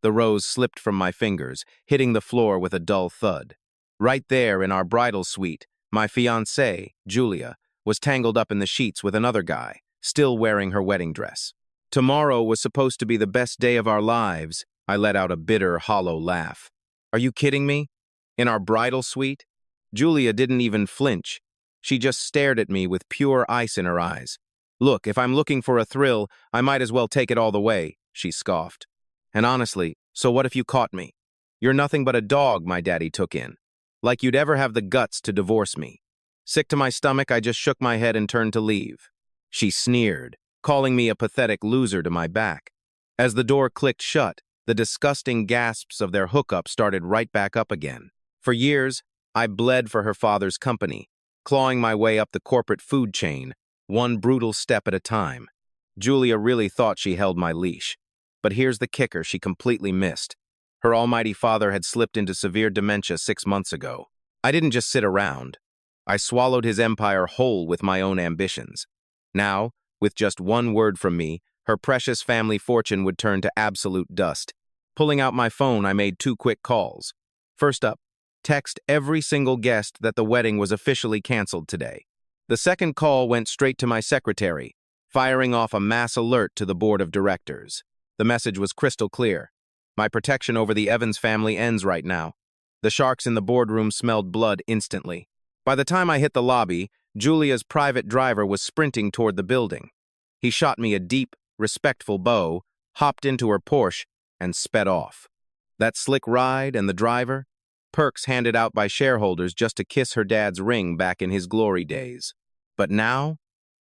The rose slipped from my fingers, hitting the floor with a dull thud. Right there in our bridal suite, my fiancée, Julia, was tangled up in the sheets with another guy, still wearing her wedding dress. Tomorrow was supposed to be the best day of our lives. I let out a bitter, hollow laugh. Are you kidding me? In our bridal suite? Julia didn't even flinch. She just stared at me with pure ice in her eyes. Look, if I'm looking for a thrill, I might as well take it all the way, she scoffed. And honestly, so what if you caught me? You're nothing but a dog, my daddy took in. Like you'd ever have the guts to divorce me. Sick to my stomach, I just shook my head and turned to leave. She sneered, calling me a pathetic loser to my back. As the door clicked shut, the disgusting gasps of their hookup started right back up again. For years, I bled for her father's company, clawing my way up the corporate food chain, one brutal step at a time. Julia really thought she held my leash. But here's the kicker she completely missed. Her almighty father had slipped into severe dementia 6 months ago. I didn't just sit around. I swallowed his empire whole with my own ambitions. Now, with just one word from me, her precious family fortune would turn to absolute dust. Pulling out my phone, I made 2 quick calls. First up, text every single guest that the wedding was officially canceled today. The second call went straight to my secretary, firing off a mass alert to the board of directors. The message was crystal clear. My protection over the Evans family ends right now. The sharks in the boardroom smelled blood instantly. By the time I hit the lobby, Julia's private driver was sprinting toward the building. He shot me a deep, respectful bow, hopped into her Porsche, and sped off. That slick ride and the driver? Perks handed out by shareholders just to kiss her dad's ring back in his glory days. But now,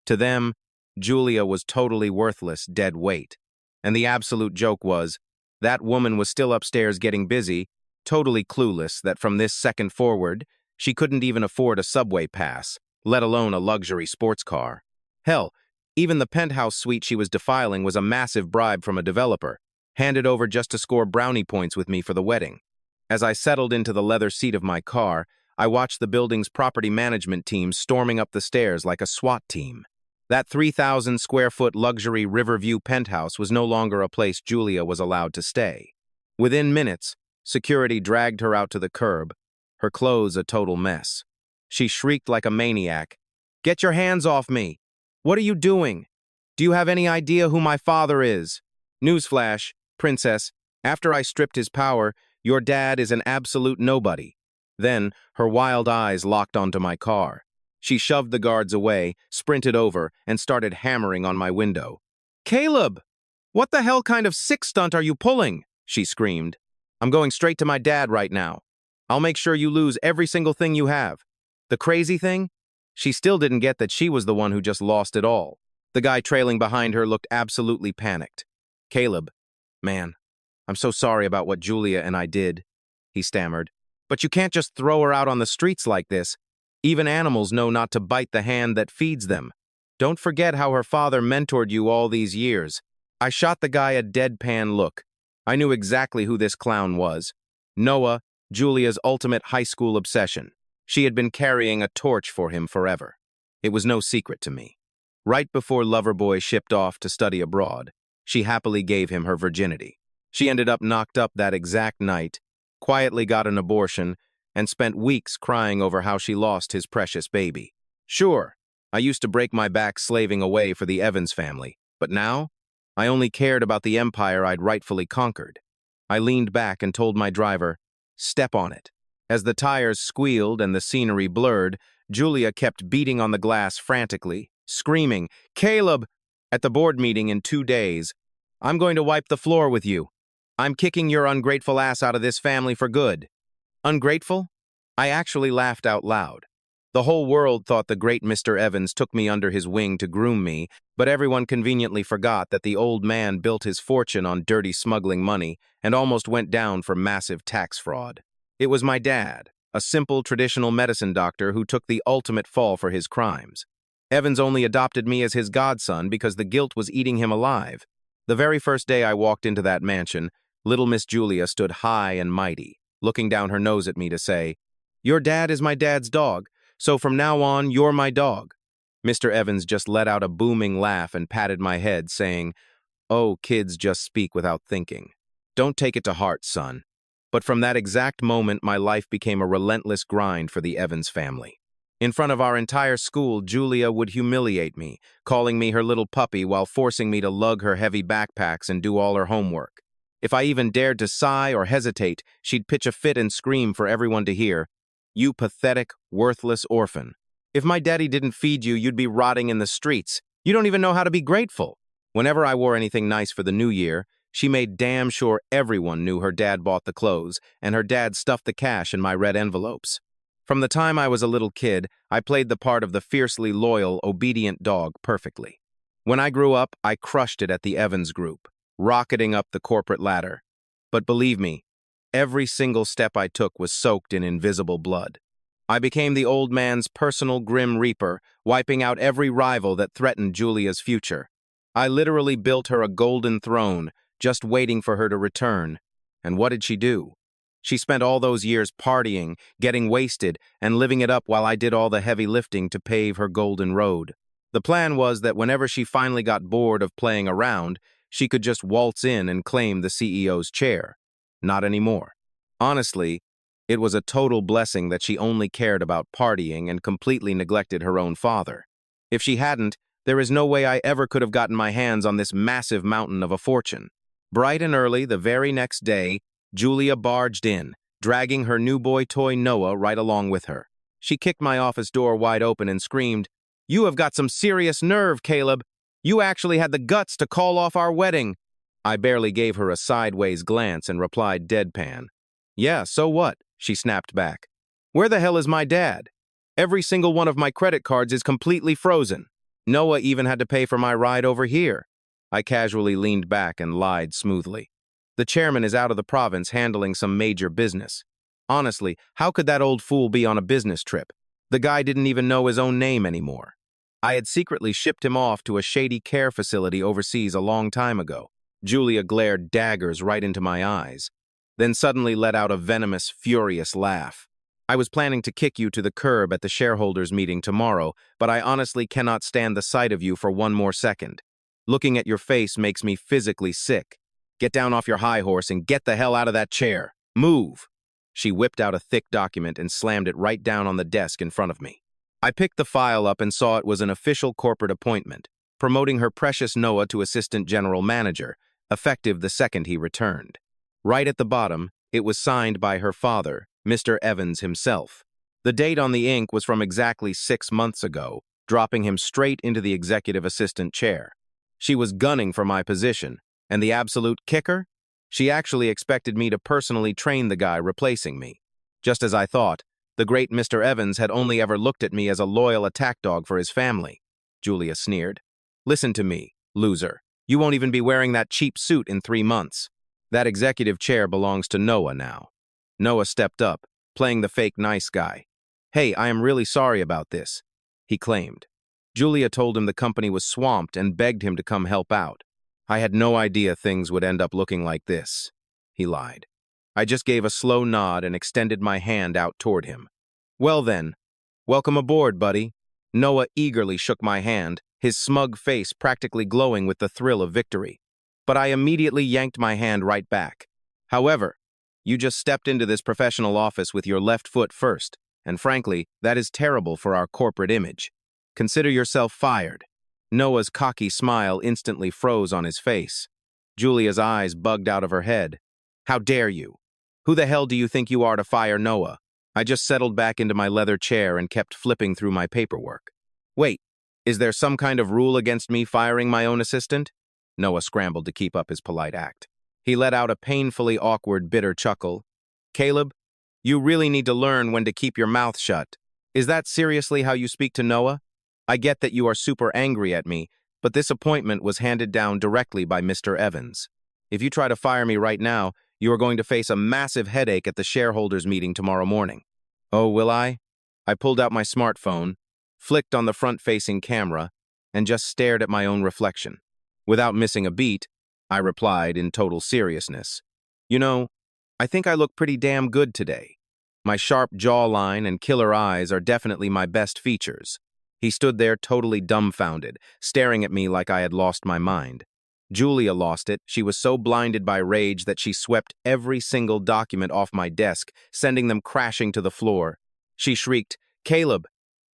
to them, Julia was totally worthless, dead weight. And the absolute joke was, that woman was still upstairs getting busy, totally clueless that from this second forward, she couldn't even afford a subway pass, let alone a luxury sports car. Hell, even the penthouse suite she was defiling was a massive bribe from a developer, handed over just to score brownie points with me for the wedding. As I settled into the leather seat of my car, I watched the building's property management team storming up the stairs like a SWAT team. That 3,000-square-foot luxury Riverview penthouse was no longer a place Julia was allowed to stay. Within minutes, security dragged her out to the curb, her clothes a total mess. She shrieked like a maniac, "Get your hands off me! What are you doing? Do you have any idea who my father is? Newsflash, princess, after I stripped his power, your dad is an absolute nobody." Then, her wild eyes locked onto my car. She shoved the guards away, sprinted over, and started hammering on my window. "Caleb! What the hell kind of sick stunt are you pulling?" she screamed. "I'm going straight to my dad right now. I'll make sure you lose every single thing you have." The crazy thing? She still didn't get that she was the one who just lost it all. The guy trailing behind her looked absolutely panicked. "Caleb, man, I'm so sorry about what Julia and I did," he stammered. "But you can't just throw her out on the streets like this. Even animals know not to bite the hand that feeds them. Don't forget how her father mentored you all these years." I shot the guy a deadpan look. I knew exactly who this clown was. Noah, Julia's ultimate high school obsession. She had been carrying a torch for him forever. It was no secret to me. Right before Loverboy shipped off to study abroad, she happily gave him her virginity. She ended up knocked up that exact night, quietly got an abortion, and spent weeks crying over how she lost his precious baby. Sure, I used to break my back slaving away for the Evans family, but now, I only cared about the empire I'd rightfully conquered. I leaned back and told my driver, "Step on it." As the tires squealed and the scenery blurred, Julia kept beating on the glass frantically, screaming, "Caleb!" At the board meeting in 2 days, "I'm going to wipe the floor with you. I'm kicking your ungrateful ass out of this family for good." Ungrateful? I actually laughed out loud. The whole world thought the great Mr. Evans took me under his wing to groom me, but everyone conveniently forgot that the old man built his fortune on dirty smuggling money and almost went down for massive tax fraud. It was my dad, a simple traditional medicine doctor who took the ultimate fall for his crimes. Evans only adopted me as his godson because the guilt was eating him alive. The very first day I walked into that mansion, little Miss Julia stood high and mighty, looking down her nose at me to say, "Your dad is my dad's dog, so from now on, you're my dog." Mr. Evans just let out a booming laugh and patted my head, saying, "Oh, kids just speak without thinking." Don't take it to heart, son. But from that exact moment, my life became a relentless grind for the Evans family. In front of our entire school, Julia would humiliate me, calling me her little puppy while forcing me to lug her heavy backpacks and do all her homework. If I even dared to sigh or hesitate, she'd pitch a fit and scream for everyone to hear, "You pathetic, worthless orphan. If my daddy didn't feed you, you'd be rotting in the streets. You don't even know how to be grateful." Whenever I wore anything nice for the new year, she made damn sure everyone knew her dad bought the clothes, and her dad stuffed the cash in my red envelopes. From the time I was a little kid, I played the part of the fiercely loyal, obedient dog perfectly. When I grew up, I crushed it at the Evans Group, rocketing up the corporate ladder. But believe me, every single step I took was soaked in invisible blood. I became the old man's personal Grim Reaper, wiping out every rival that threatened Julia's future. I literally built her a golden throne, just waiting for her to return. And what did she do? She spent all those years partying, getting wasted, and living it up while I did all the heavy lifting to pave her golden road. The plan was that whenever she finally got bored of playing around, she could just waltz in and claim the CEO's chair. Not anymore. Honestly, it was a total blessing that she only cared about partying and completely neglected her own father. If she hadn't, there is no way I ever could have gotten my hands on this massive mountain of a fortune. Bright and early the very next day, Julia barged in, dragging her new boy toy Noah right along with her. She kicked my office door wide open and screamed, "You have got some serious nerve, Caleb. You actually had the guts to call off our wedding." I barely gave her a sideways glance and replied deadpan, "Yeah, so what?" She snapped back. "Where the hell is my dad? Every single one of my credit cards is completely frozen. Noah even had to pay for my ride over here." I casually leaned back and lied smoothly. "The chairman is out of the province handling some major business." Honestly, how could that old fool be on a business trip? The guy didn't even know his own name anymore. I had secretly shipped him off to a shady care facility overseas a long time ago. Julia glared daggers right into my eyes, then suddenly let out a venomous, furious laugh. "I was planning to kick you to the curb at the shareholders' meeting tomorrow, but I honestly cannot stand the sight of you for one more second. Looking at your face makes me physically sick. Get down off your high horse and get the hell out of that chair. Move." She whipped out a thick document and slammed it right down on the desk in front of me. I picked the file up and saw it was an official corporate appointment, promoting her precious Noah to assistant general manager, effective the second he returned. Right at the bottom, it was signed by her father, Mr. Evans himself. The date on the ink was from exactly 6 months ago, dropping him straight into the executive assistant chair. She was gunning for my position, and the absolute kicker? She actually expected me to personally train the guy replacing me. Just as I thought, the great Mr. Evans had only ever looked at me as a loyal attack dog for his family. Julia sneered. "Listen to me, loser. You won't even be wearing that cheap suit in 3 months. That executive chair belongs to Noah now." Noah stepped up, playing the fake nice guy. "Hey, I am really sorry about this," he claimed. Julia told him the company was swamped and begged him to come help out. "I had no idea things would end up looking like this," he lied. I just gave a slow nod and extended my hand out toward him. "Well then, welcome aboard, buddy." Noah eagerly shook my hand, his smug face practically glowing with the thrill of victory. But I immediately yanked my hand right back. "However, you just stepped into this professional office with your left foot first, and frankly, that is terrible for our corporate image. Consider yourself fired." Noah's cocky smile instantly froze on his face. Julia's eyes bugged out of her head. "How dare you? Who the hell do you think you are to fire Noah?" I just settled back into my leather chair and kept flipping through my paperwork. "Wait, is there some kind of rule against me firing my own assistant?" Noah scrambled to keep up his polite act. He let out a painfully awkward, bitter chuckle. "Caleb, you really need to learn when to keep your mouth shut. Is that seriously how you speak to Noah? I get that you are super angry at me, but this appointment was handed down directly by Mr. Evans. If you try to fire me right now, you are going to face a massive headache at the shareholders' meeting tomorrow morning." "Oh, will I?" I pulled out my smartphone, flicked on the front-facing camera, and just stared at my own reflection. Without missing a beat, I replied in total seriousness, "You know, I think I look pretty damn good today. My sharp jawline and killer eyes are definitely my best features." He stood there totally dumbfounded, staring at me like I had lost my mind. Julia lost it. She was so blinded by rage that she swept every single document off my desk, sending them crashing to the floor. She shrieked, "Caleb,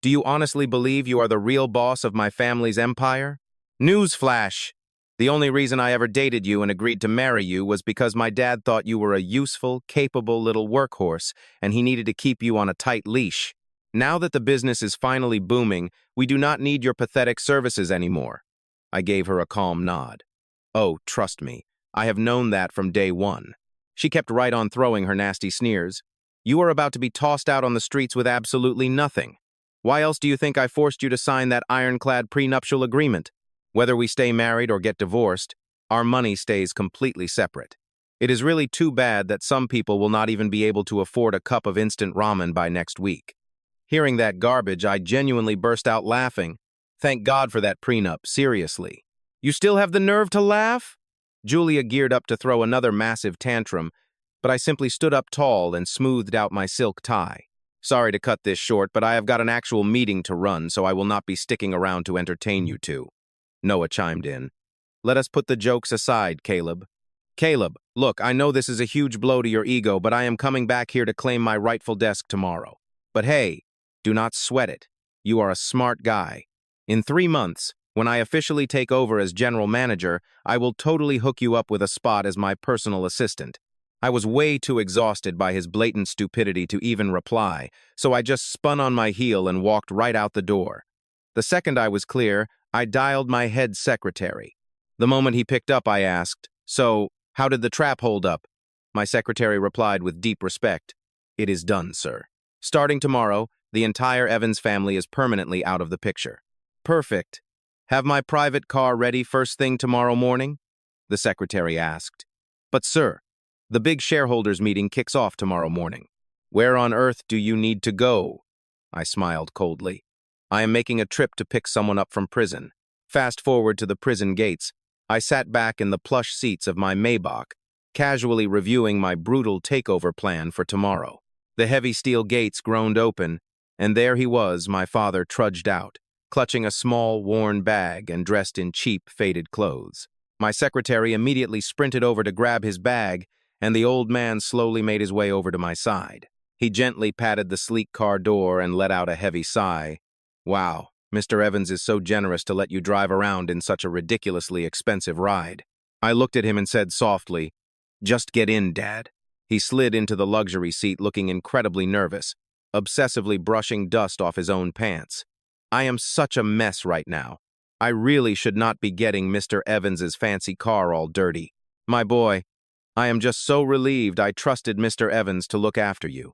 do you honestly believe you are the real boss of my family's empire? Newsflash! The only reason I ever dated you and agreed to marry you was because my dad thought you were a useful, capable little workhorse, and he needed to keep you on a tight leash. Now that the business is finally booming, we do not need your pathetic services anymore." I gave her a calm nod. "Oh, trust me, I have known that from day one." She kept right on throwing her nasty sneers. "You are about to be tossed out on the streets with absolutely nothing. Why else do you think I forced you to sign that ironclad prenuptial agreement? Whether we stay married or get divorced, our money stays completely separate. It is really too bad that some people will not even be able to afford a cup of instant ramen by next week." Hearing that garbage, I genuinely burst out laughing. Thank God for that prenup, seriously. "You still have the nerve to laugh?" Julia geared up to throw another massive tantrum, but I simply stood up tall and smoothed out my silk tie. "Sorry to cut this short, but I have got an actual meeting to run, so I will not be sticking around to entertain you two." Noah chimed in. "Let us put the jokes aside, Caleb. Caleb, look, I know this is a huge blow to your ego, but I am coming back here to claim my rightful desk tomorrow. But hey, do not sweat it. You are a smart guy. In 3 months, when I officially take over as general manager, I will totally hook you up with a spot as my personal assistant." I was way too exhausted by his blatant stupidity to even reply, so I just spun on my heel and walked right out the door. The second I was clear, I dialed my head secretary. The moment he picked up, I asked, "So, how did the trap hold up?" My secretary replied with deep respect, "It is done, sir. Starting tomorrow, the entire Evans family is permanently out of the picture." "Perfect. Have my private car ready first thing tomorrow morning?" the secretary asked. "But sir, the big shareholders meeting kicks off tomorrow morning. Where on earth do you need to go?" I smiled coldly. "I am making a trip to pick someone up from prison." Fast forward to the prison gates. I sat back in the plush seats of my Maybach, casually reviewing my brutal takeover plan for tomorrow. The heavy steel gates groaned open, and there he was, my father trudged out, clutching a small, worn bag and dressed in cheap, faded clothes. My secretary immediately sprinted over to grab his bag, and the old man slowly made his way over to my side. He gently patted the sleek car door and let out a heavy sigh. "Wow, Mr. Evans is so generous to let you drive around in such a ridiculously expensive ride." I looked at him and said softly, "Just get in, Dad." He slid into the luxury seat looking incredibly nervous, obsessively brushing dust off his own pants. "I am such a mess right now. I really should not be getting Mr. Evans's fancy car all dirty. My boy, I am just so relieved I trusted Mr. Evans to look after you.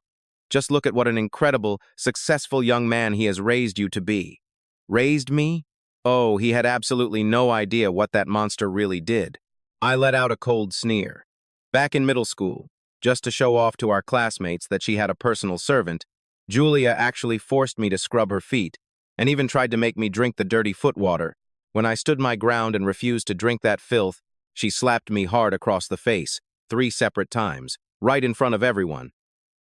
Just look at what an incredible, successful young man he has raised you to be." Raised me? Oh, he had absolutely no idea what that monster really did. I let out a cold sneer. Back in middle school, just to show off to our classmates that she had a personal servant, Julia actually forced me to scrub her feet, and even tried to make me drink the dirty foot water. When I stood my ground and refused to drink that filth, she slapped me hard across the face, 3 separate times, right in front of everyone.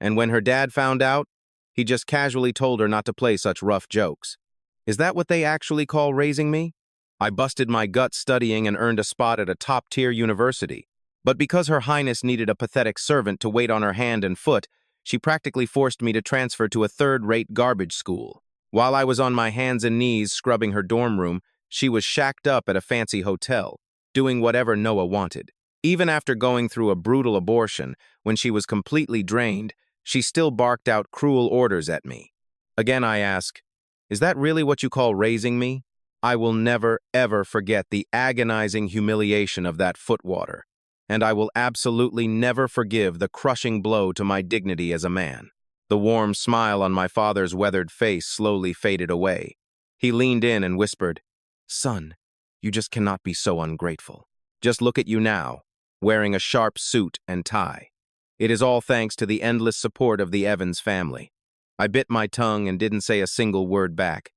And when her dad found out, he just casually told her not to play such rough jokes. Is that what they actually call raising me? I busted my guts studying and earned a spot at a top-tier university. But because Her Highness needed a pathetic servant to wait on her hand and foot, she practically forced me to transfer to a third-rate garbage school. While I was on my hands and knees scrubbing her dorm room, she was shacked up at a fancy hotel, doing whatever Noah wanted. Even after going through a brutal abortion, when she was completely drained, she still barked out cruel orders at me. Again, I ask, is that really what you call raising me? I will never, ever forget the agonizing humiliation of that foot water, and I will absolutely never forgive the crushing blow to my dignity as a man. The warm smile on my father's weathered face slowly faded away. He leaned in and whispered, "Son, you just cannot be so ungrateful. Just look at you now, wearing a sharp suit and tie. It is all thanks to the endless support of the Evans family." I bit my tongue and didn't say a single word back.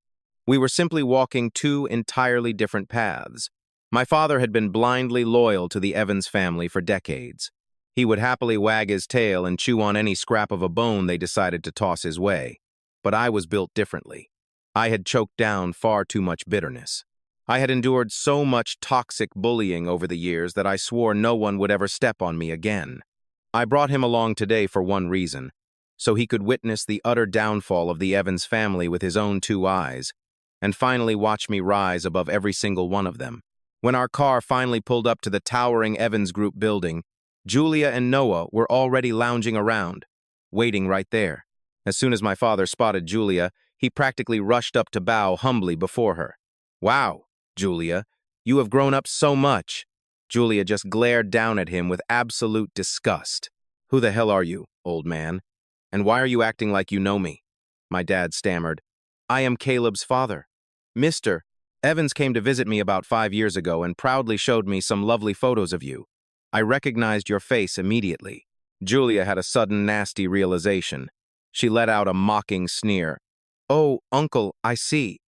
We were simply walking 2 entirely different paths. My father had been blindly loyal to the Evans family for decades. He would happily wag his tail and chew on any scrap of a bone they decided to toss his way. But I was built differently. I had choked down far too much bitterness. I had endured so much toxic bullying over the years that I swore no one would ever step on me again. I brought him along today for one reason, so he could witness the utter downfall of the Evans family with his own two eyes, and finally watch me rise above every single one of them. When our car finally pulled up to the towering Evans Group building, Julia and Noah were already lounging around, waiting right there. As soon as my father spotted Julia, he practically rushed up to bow humbly before her. "Wow, Julia, you have grown up so much." Julia just glared down at him with absolute disgust. "Who the hell are you, old man? And why are you acting like you know me?" My dad stammered. "I am Caleb's father. Mr. Evans came to visit me about 5 years ago and proudly showed me some lovely photos of you. I recognized your face immediately." Julia had a sudden nasty realization. She let out a mocking sneer. "Oh, uncle, I see.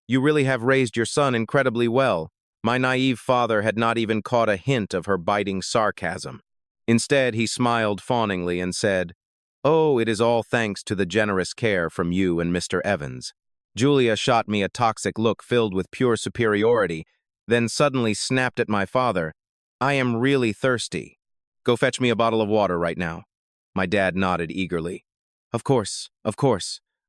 You really have raised your son incredibly well." My naive father had not even caught a hint of her biting sarcasm. Instead, he smiled fawningly and said, "Oh, it is all thanks to the generous care from you and Mr. Evans." Julia shot me a toxic look filled with pure superiority, then suddenly snapped at my father. "I am really thirsty. Go fetch me a bottle of water right now." My dad nodded eagerly. Of course.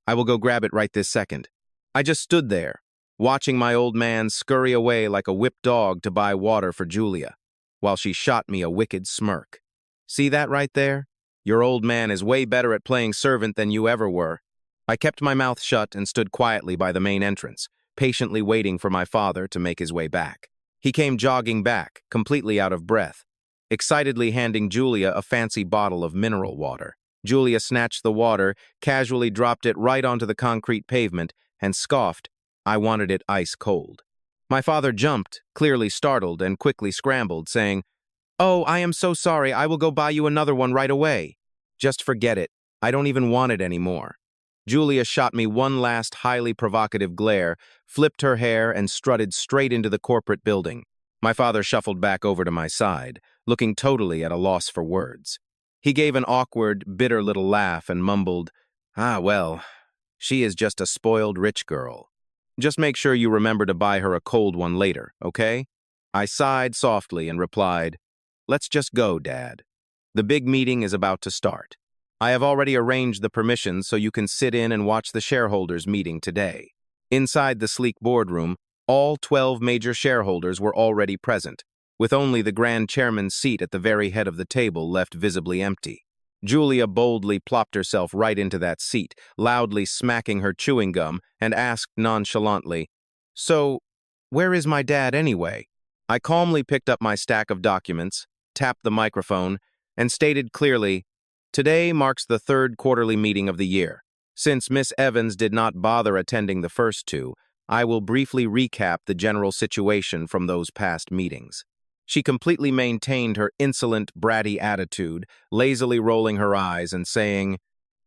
I will go grab it right this second." I just stood there, watching my old man scurry away like a whipped dog to buy water for Julia, while she shot me a wicked smirk. "See that right there? Your old man is way better at playing servant than you ever were." I kept my mouth shut and stood quietly by the main entrance, patiently waiting for my father to make his way back. He came jogging back, completely out of breath, excitedly handing Julia a fancy bottle of mineral water. Julia snatched the water, casually dropped it right onto the concrete pavement, and scoffed, "I wanted it ice cold." My father jumped, clearly startled, and quickly scrambled, saying, "Oh, I am so sorry, I will go buy you another one right away." "Just forget it, I don't even want it anymore." Julia shot me one last highly provocative glare, flipped her hair, and strutted straight into the corporate building. My father shuffled back over to my side, looking totally at a loss for words. He gave an awkward, bitter little laugh and mumbled, "Ah, well, she is just a spoiled rich girl. Just make sure you remember to buy her a cold one later, okay?" I sighed softly and replied, "Let's just go, Dad. The big meeting is about to start. I have already arranged the permissions so you can sit in and watch the shareholders meeting today." Inside the sleek boardroom, all 12 major shareholders were already present, with only the grand chairman's seat at the very head of the table left visibly empty. Julia boldly plopped herself right into that seat, loudly smacking her chewing gum, and asked nonchalantly, "So, where is my dad anyway?" I calmly picked up my stack of documents, tapped the microphone, and stated clearly, "Today marks the third quarterly meeting of the year. Since Miss Evans did not bother attending the first two, I will briefly recap the general situation from those past meetings." She completely maintained her insolent, bratty attitude, lazily rolling her eyes and saying,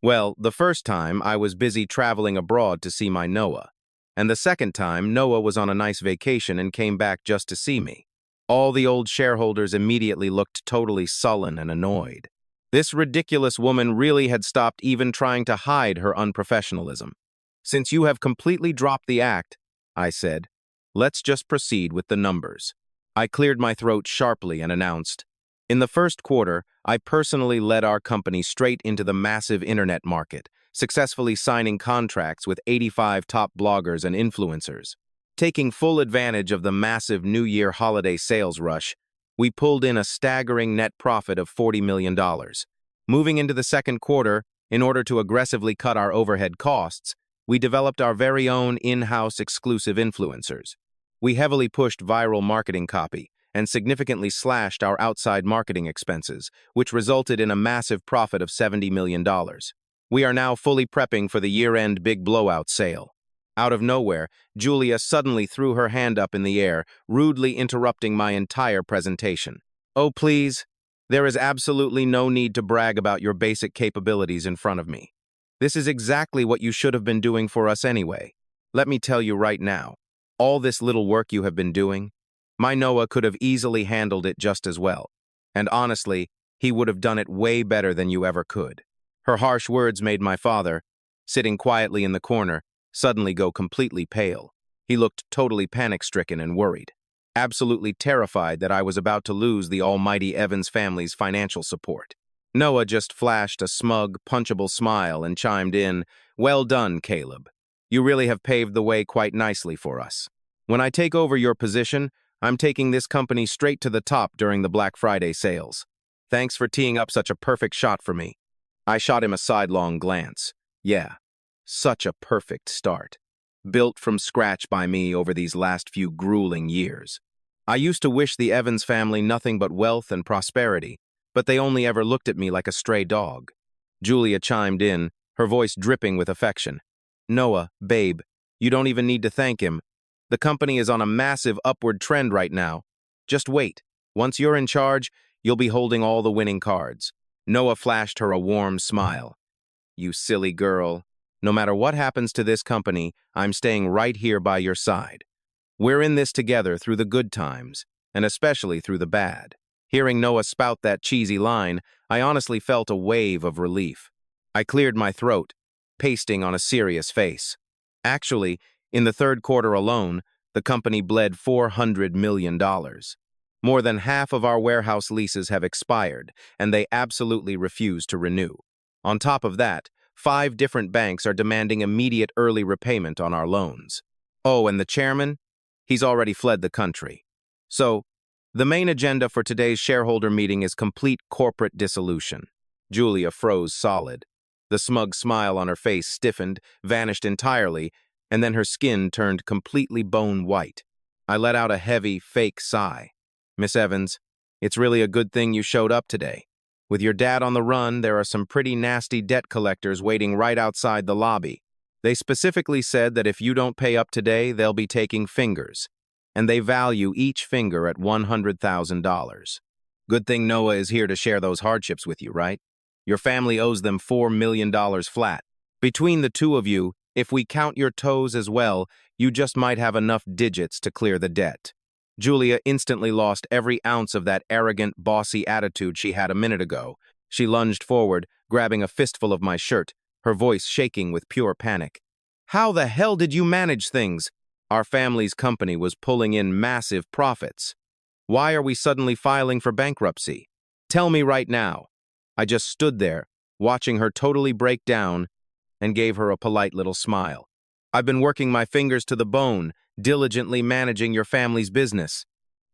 "Well, the first time I was busy traveling abroad to see my Noah, and the second time Noah was on a nice vacation and came back just to see me." All the old shareholders immediately looked totally sullen and annoyed. This ridiculous woman really had stopped even trying to hide her unprofessionalism. "Since you have completely dropped the act," I said, "let's just proceed with the numbers." I cleared my throat sharply and announced, "In the first quarter, I personally led our company straight into the massive internet market, successfully signing contracts with 85 top bloggers and influencers. Taking full advantage of the massive New Year holiday sales rush, we pulled in a staggering net profit of $40 million. Moving into the second quarter, in order to aggressively cut our overhead costs, we developed our very own in-house exclusive influencers. We heavily pushed viral marketing copy and significantly slashed our outside marketing expenses, which resulted in a massive profit of $70 million. We are now fully prepping for the year-end big blowout sale." Out of nowhere, Julia suddenly threw her hand up in the air, rudely interrupting my entire presentation. "Oh, please, there is absolutely no need to brag about your basic capabilities in front of me. This is exactly what you should have been doing for us anyway. Let me tell you right now, all this little work you have been doing, my Noah could have easily handled it just as well. And honestly, he would have done it way better than you ever could." Her harsh words made my father, sitting quietly in the corner, suddenly go completely pale. He looked totally panic-stricken and worried, absolutely terrified that I was about to lose the almighty Evans family's financial support. Noah just flashed a smug, punchable smile and chimed in, "Well done, Caleb. You really have paved the way quite nicely for us. When I take over your position, I'm taking this company straight to the top during the Black Friday sales. Thanks for teeing up such a perfect shot for me." I shot him a sidelong glance. Yeah, such a perfect start. Built from scratch by me over these last few grueling years. I used to wish the Evans family nothing but wealth and prosperity, but they only ever looked at me like a stray dog. Julia chimed in, her voice dripping with affection. "Noah, babe, you don't even need to thank him. The company is on a massive upward trend right now. Just wait. Once you're in charge, you'll be holding all the winning cards." Noah flashed her a warm smile. "You silly girl. No matter what happens to this company, I'm staying right here by your side. We're in this together through the good times, and especially through the bad." Hearing Noah spout that cheesy line, I honestly felt a wave of relief. I cleared my throat, pasting on a serious face. Actually, in the third quarter alone, the company bled $400 million. More than half of our warehouse leases have expired, and they absolutely refuse to renew. On top of that, 5 different banks are demanding immediate early repayment on our loans. Oh, and the chairman? He's already fled the country. So, the main agenda for today's shareholder meeting is complete corporate dissolution. Julia froze solid. The smug smile on her face stiffened, vanished entirely, and then her skin turned completely bone white. I let out a heavy, fake sigh. "Miss Evans, it's really a good thing you showed up today. With your dad on the run, there are some pretty nasty debt collectors waiting right outside the lobby. They specifically said that if you don't pay up today, they'll be taking fingers. And they value each finger at $100,000. Good thing Noah is here to share those hardships with you, right? Your family owes them $4 million flat. Between the two of you, if we count your toes as well, you just might have enough digits to clear the debt." Julia instantly lost every ounce of that arrogant, bossy attitude she had a minute ago. She lunged forward, grabbing a fistful of my shirt, her voice shaking with pure panic. "How the hell did you manage things? Our family's company was pulling in massive profits. Why are we suddenly filing for bankruptcy? Tell me right now." I just stood there, watching her totally break down, and gave her a polite little smile. "I've been working my fingers to the bone, diligently managing your family's business.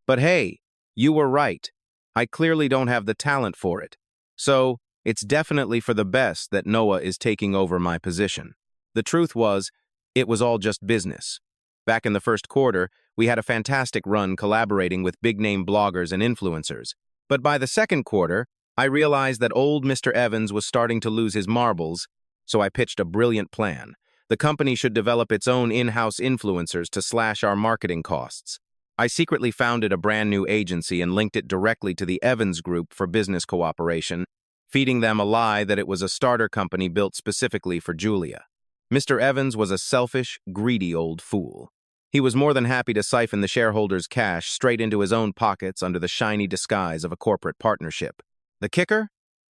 But hey, you were right. I clearly don't have the talent for it. So, it's definitely for the best that Noah is taking over my position." The truth was, it was all just business. Back in the first quarter, we had a fantastic run collaborating with big-name bloggers and influencers. But by the second quarter, I realized that old Mr. Evans was starting to lose his marbles, so I pitched a brilliant plan. The company should develop its own in-house influencers to slash our marketing costs. I secretly founded a brand new agency and linked it directly to the Evans Group for business cooperation, feeding them a lie that it was a starter company built specifically for Julia. Mr. Evans was a selfish, greedy old fool. He was more than happy to siphon the shareholders' cash straight into his own pockets under the shiny disguise of a corporate partnership. The kicker?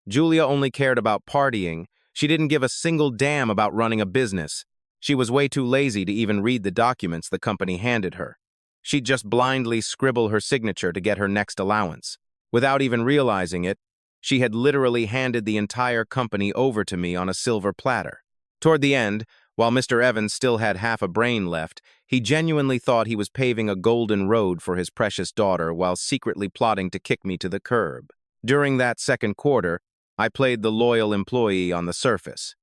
Julia only cared about partying. She didn't give a single damn about running a business. She was way too lazy to even read the documents the company handed her. She'd just blindly scribble her signature to get her next allowance. Without even realizing it, she had literally handed the entire company over to me on a silver platter. Toward the end, while Mr. Evans still had half a brain left, he genuinely thought he was paving a golden road for his precious daughter while secretly plotting to kick me to the curb. During that second quarter, I played the loyal employee on the surface.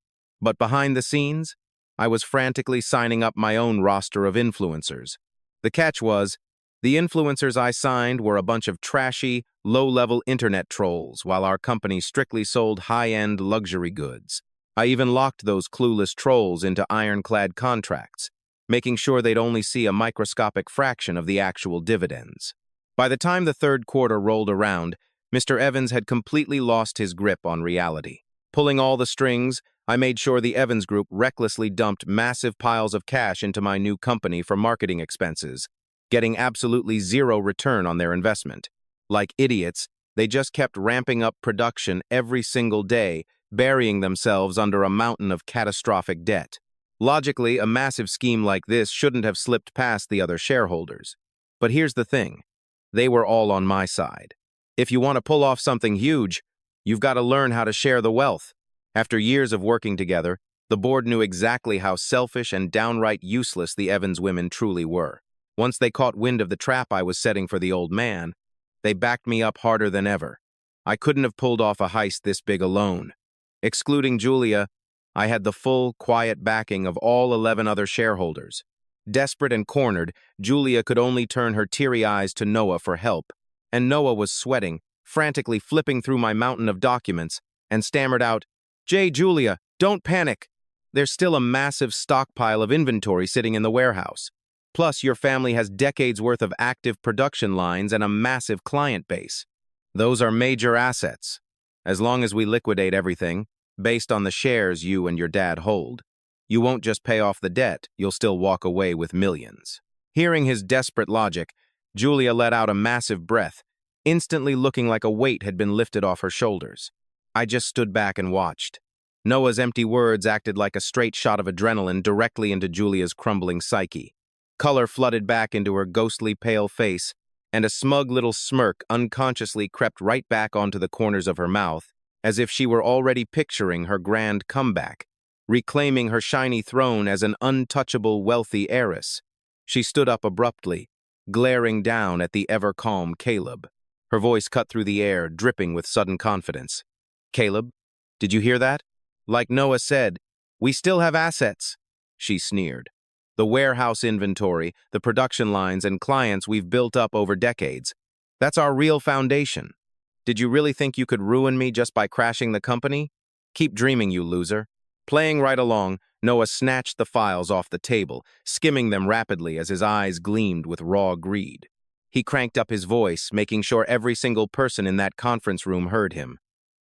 But behind the scenes, I was frantically signing up my own roster of influencers. The catch was, the influencers I signed were a bunch of trashy, low-level internet trolls, while our company strictly sold high-end luxury goods. I even locked those clueless trolls into ironclad contracts, making sure they'd only see a microscopic fraction of the actual dividends. By the time the third quarter rolled around, Mr. Evans had completely lost his grip on reality. Pulling all the strings, I made sure the Evans Group recklessly dumped massive piles of cash into my new company for marketing expenses, getting absolutely zero return on their investment. Like idiots, they just kept ramping up production every single day, burying themselves under a mountain of catastrophic debt. Logically, a massive scheme like this shouldn't have slipped past the other shareholders. But here's the thing. They were all on my side. If you want to pull off something huge, you've got to learn how to share the wealth. After years of working together, the board knew exactly how selfish and downright useless the Evans women truly were. Once they caught wind of the trap I was setting for the old man, they backed me up harder than ever. I couldn't have pulled off a heist this big alone. Excluding Julia, I had the full, quiet backing of all 11 other shareholders. Desperate and cornered, Julia could only turn her teary eyes to Noah for help, and Noah was sweating, frantically flipping through my mountain of documents, and stammered out, Julia, don't panic. There's still a massive stockpile of inventory sitting in the warehouse. Plus, your family has decades worth of active production lines and a massive client base. Those are major assets. As long as we liquidate everything, based on the shares you and your dad hold, you won't just pay off the debt, you'll still walk away with millions. Hearing his desperate logic, Julia let out a massive breath, instantly looking like a weight had been lifted off her shoulders. I just stood back and watched. Noah's empty words acted like a straight shot of adrenaline directly into Julia's crumbling psyche. Color flooded back into her ghostly pale face, and a smug little smirk unconsciously crept right back onto the corners of her mouth, as if she were already picturing her grand comeback, reclaiming her shiny throne as an untouchable wealthy heiress. She stood up abruptly, glaring down at the ever-calm Caleb. Her voice cut through the air, dripping with sudden confidence. Caleb, did you hear that? Like Noah said, we still have assets, she sneered. The warehouse inventory, the production lines, and clients we've built up over decades. That's our real foundation. Did you really think you could ruin me just by crashing the company? Keep dreaming, you loser. Playing right along, Noah snatched the files off the table, skimming them rapidly as his eyes gleamed with raw greed. He cranked up his voice, making sure every single person in that conference room heard him.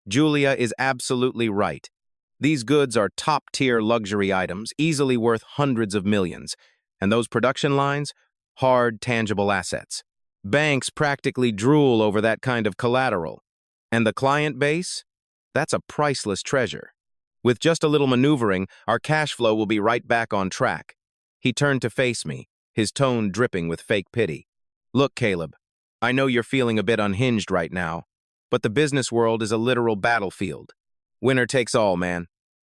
Julia is absolutely right. These goods are top-tier luxury items, easily worth hundreds of millions, and those production lines, hard, tangible assets. Banks practically drool over that kind of collateral. And the client base? That's a priceless treasure. With just a little maneuvering, our cash flow will be right back on track. He turned to face me, his tone dripping with fake pity. Look, Caleb, I know you're feeling a bit unhinged right now, but the business world is a literal battlefield. Winner takes all, man.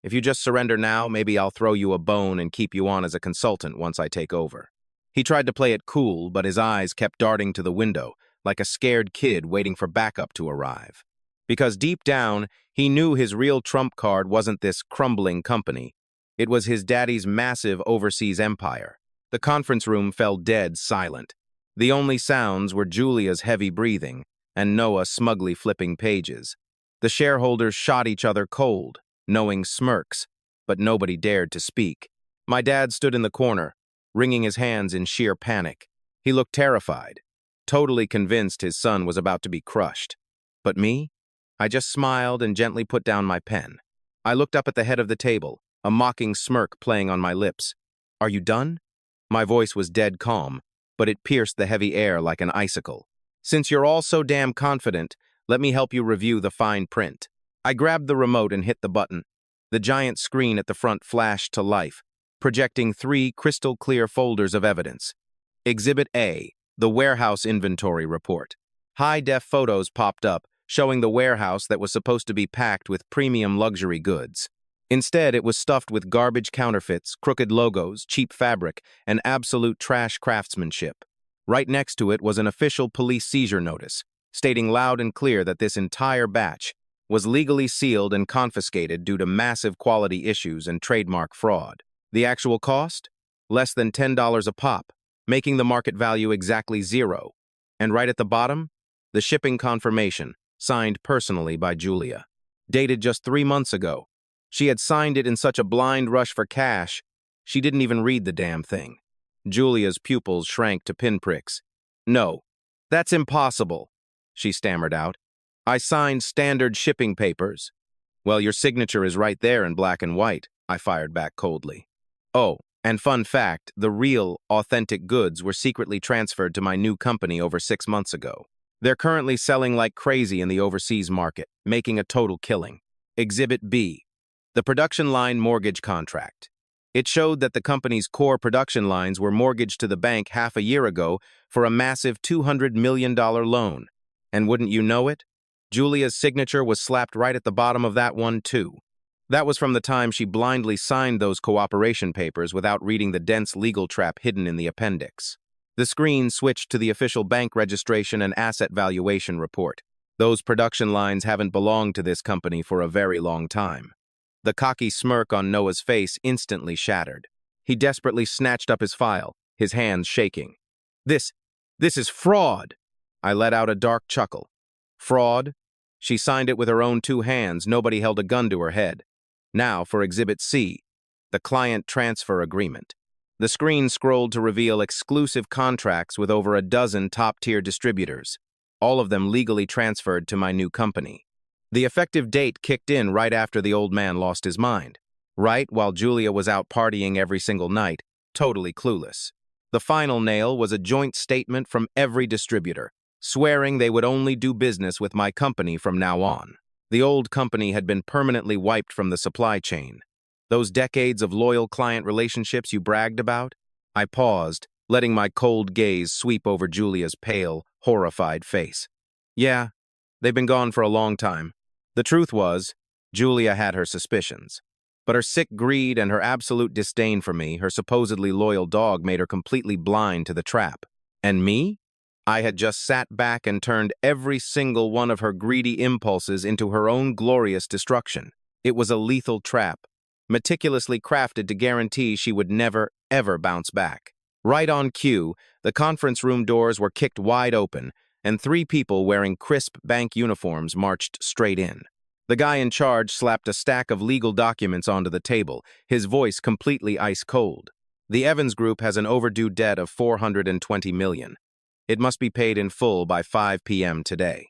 If you just surrender now, maybe I'll throw you a bone and keep you on as a consultant once I take over. He tried to play it cool, but his eyes kept darting to the window, like a scared kid waiting for backup to arrive. Because deep down, he knew his real trump card wasn't this crumbling company. It was his daddy's massive overseas empire. The conference room fell dead silent. The only sounds were Julia's heavy breathing and Noah smugly flipping pages. The shareholders shot each other cold, knowing smirks, but nobody dared to speak. My dad stood in the corner, wringing his hands in sheer panic. He looked terrified, totally convinced his son was about to be crushed. But me? I just smiled and gently put down my pen. I looked up at the head of the table, a mocking smirk playing on my lips. Are you done? My voice was dead calm, but it pierced the heavy air like an icicle. Since you're all so damn confident, let me help you review the fine print. I grabbed the remote and hit the button. The giant screen at the front flashed to life, projecting 3 crystal-clear folders of evidence. Exhibit A, the warehouse inventory report. High-def photos popped up, showing the warehouse that was supposed to be packed with premium luxury goods. Instead, it was stuffed with garbage counterfeits, crooked logos, cheap fabric, and absolute trash craftsmanship. Right next to it was an official police seizure notice, stating loud and clear that this entire batch was legally sealed and confiscated due to massive quality issues and trademark fraud. The actual cost? Less than $10 a pop, making the market value exactly 0. And right at the bottom, the shipping confirmation, signed personally by Julia. Dated just 3 months ago. She had signed it in such a blind rush for cash, she didn't even read the damn thing. Julia's pupils shrank to pinpricks. No, that's impossible, she stammered out. I signed standard shipping papers. Well, your signature is right there in black and white, I fired back coldly. Oh, and fun fact, the real, authentic goods were secretly transferred to my new company over 6 months ago. They're currently selling like crazy in the overseas market, making a total killing. Exhibit B, the production line mortgage contract. It showed that the company's core production lines were mortgaged to the bank half a year ago for a massive $200 million loan. And wouldn't you know it? Julia's signature was slapped right at the bottom of that one, too. That was from the time she blindly signed those cooperation papers without reading the dense legal trap hidden in the appendix. The screen switched to the official bank registration and asset valuation report. Those production lines haven't belonged to this company for a very long time. The cocky smirk on Noah's face instantly shattered. He desperately snatched up his file, his hands shaking. This is fraud! I let out a dark chuckle. Fraud? She signed it with her own 2 hands. Nobody held a gun to her head. Now for Exhibit C, the client transfer agreement. The screen scrolled to reveal exclusive contracts with over a dozen top-tier distributors, all of them legally transferred to my new company. The effective date kicked in right after the old man lost his mind, right while Julia was out partying every single night, totally clueless. The final nail was a joint statement from every distributor, swearing they would only do business with my company from now on. The old company had been permanently wiped from the supply chain. Those decades of loyal client relationships you bragged about? I paused, letting my cold gaze sweep over Julia's pale, horrified face. Yeah, they've been gone for a long time. The truth was, Julia had her suspicions. But her sick greed and her absolute disdain for me, her supposedly loyal dog, made her completely blind to the trap. And me? I had just sat back and turned every single one of her greedy impulses into her own glorious destruction. It was a lethal trap, meticulously crafted to guarantee she would never, ever bounce back. Right on cue, the conference room doors were kicked wide open, and 3 people wearing crisp bank uniforms marched straight in. The guy in charge slapped a stack of legal documents onto the table, his voice completely ice-cold. The Evans Group has an overdue debt of $420 million. It must be paid in full by 5 p.m. today.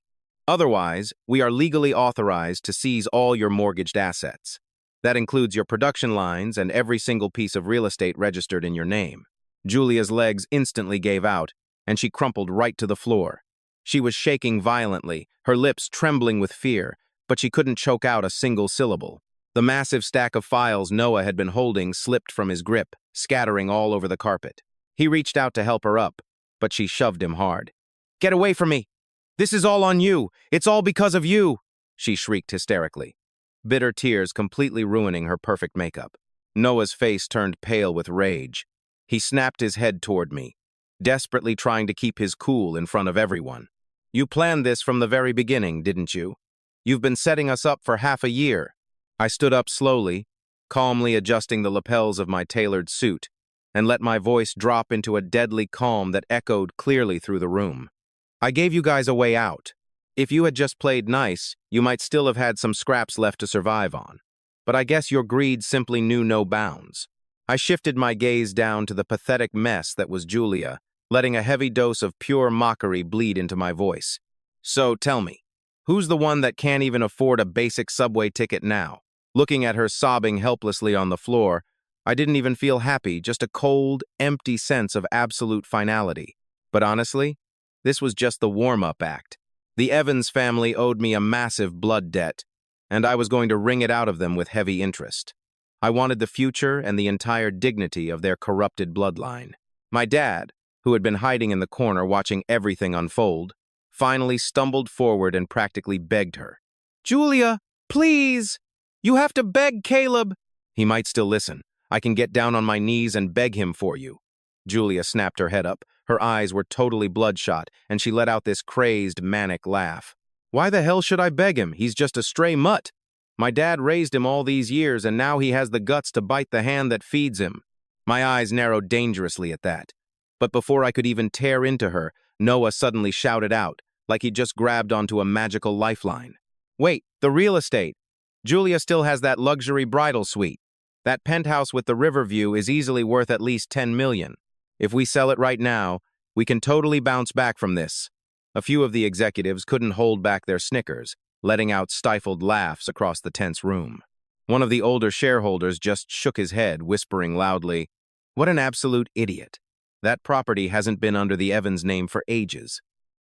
Otherwise, we are legally authorized to seize all your mortgaged assets. That includes your production lines and every single piece of real estate registered in your name. Julia's legs instantly gave out, and she crumpled right to the floor. She was shaking violently, her lips trembling with fear, but she couldn't choke out a single syllable. The massive stack of files Noah had been holding slipped from his grip, scattering all over the carpet. He reached out to help her up, but she shoved him hard. "Get away from me! This is all on you! It's all because of you!" she shrieked hysterically, bitter tears completely ruining her perfect makeup. Noah's face turned pale with rage. He snapped his head toward me, desperately trying to keep his cool in front of everyone. "You planned this from the very beginning, didn't you? You've been setting us up for half a year." I stood up slowly, calmly adjusting the lapels of my tailored suit, and let my voice drop into a deadly calm that echoed clearly through the room. "I gave you guys a way out. If you had just played nice, you might still have had some scraps left to survive on. But I guess your greed simply knew no bounds." I shifted my gaze down to the pathetic mess that was Julia, letting a heavy dose of pure mockery bleed into my voice. "So tell me, who's the one that can't even afford a basic subway ticket now?" Looking at her sobbing helplessly on the floor, I didn't even feel happy, just a cold, empty sense of absolute finality. But honestly, this was just the warm-up act. The Evans family owed me a massive blood debt, and I was going to wring it out of them with heavy interest. I wanted the future and the entire dignity of their corrupted bloodline. My dad, who had been hiding in the corner watching everything unfold, finally stumbled forward and practically begged her. "Julia, please! You have to beg Caleb!" "He might still listen. I can get down on my knees and beg him for you." Julia snapped her head up. Her eyes were totally bloodshot, and she let out this crazed, manic laugh. "Why the hell should I beg him? He's just a stray mutt. My dad raised him all these years, and now he has the guts to bite the hand that feeds him." My eyes narrowed dangerously at that. But before I could even tear into her, Noah suddenly shouted out, like he'd just grabbed onto a magical lifeline. "Wait, the real estate! Julia still has that luxury bridal suite. That penthouse with the river view is easily worth at least $10 million. If we sell it right now, we can totally bounce back from this." A few of the executives couldn't hold back their snickers, letting out stifled laughs across the tense room. One of the older shareholders just shook his head, whispering loudly, "What an absolute idiot. That property hasn't been under the Evans name for ages."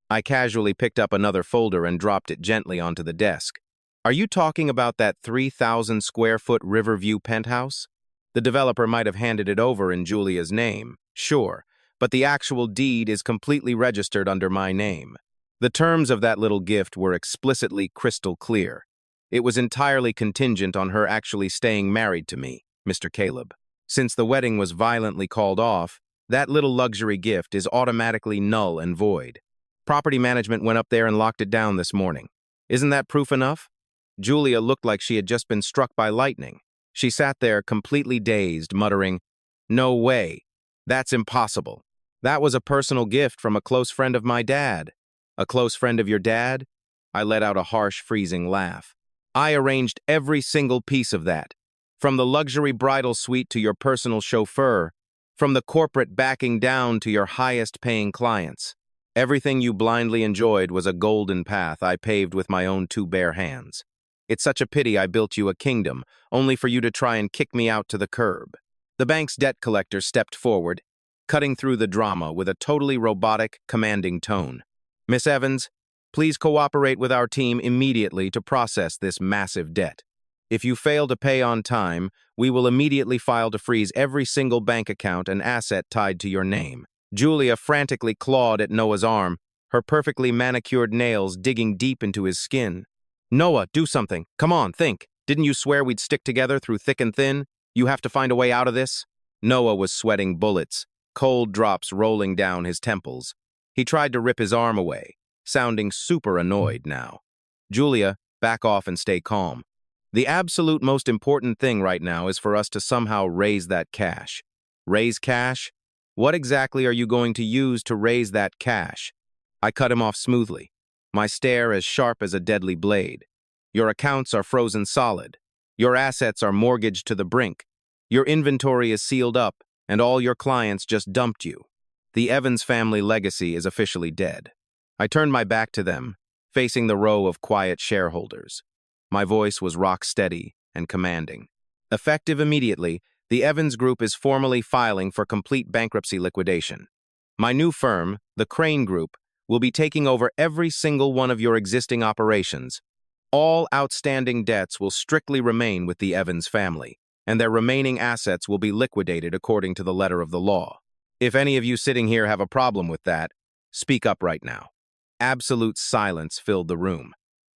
I casually picked up another folder and dropped it gently onto the desk. "Are you talking about that 3,000 square foot Riverview penthouse?" The developer might have handed it over in Julia's name, sure, but the actual deed is completely registered under my name. The terms of that little gift were explicitly crystal clear. It was entirely contingent on her actually staying married to me, Mr. Caleb. Since the wedding was violently called off, that little luxury gift is automatically null and void. Property management went up there and locked it down this morning. Isn't that proof enough? Julia looked like she had just been struck by lightning. She sat there completely dazed, muttering, "No way. That's impossible. That was a personal gift from a close friend of my dad." "A close friend of your dad?" I let out a harsh, freezing laugh. "I arranged every single piece of that. From the luxury bridal suite to your personal chauffeur, from the corporate backing down to your highest-paying clients. Everything you blindly enjoyed was a golden path I paved with my own two bare hands. It's such a pity I built you a kingdom, only for you to try and kick me out to the curb." The bank's debt collector stepped forward, cutting through the drama with a totally robotic, commanding tone. "Miss Evans, please cooperate with our team immediately to process this massive debt. If you fail to pay on time, we will immediately file to freeze every single bank account and asset tied to your name." Julia frantically clawed at Noah's arm, her perfectly manicured nails digging deep into his skin. "Noah, do something. Come on, think. Didn't you swear we'd stick together through thick and thin? You have to find a way out of this." Noah was sweating bullets, cold drops rolling down his temples. He tried to rip his arm away, sounding super annoyed now. "Julia, back off and stay calm. The absolute most important thing right now is for us to somehow raise that cash." "Raise cash? What exactly are you going to use to raise that cash?" I cut him off smoothly, my stare as sharp as a deadly blade. "Your accounts are frozen solid. Your assets are mortgaged to the brink. Your inventory is sealed up, and all your clients just dumped you. The Evans family legacy is officially dead." I turned my back to them, facing the row of quiet shareholders. My voice was rock steady and commanding. "Effective immediately, the Evans Group is formally filing for complete bankruptcy liquidation. My new firm, the Crane Group, will be taking over every single one of your existing operations. All outstanding debts will strictly remain with the Evans family, and their remaining assets will be liquidated according to the letter of the law. If any of you sitting here have a problem with that, speak up right now." Absolute silence filled the room.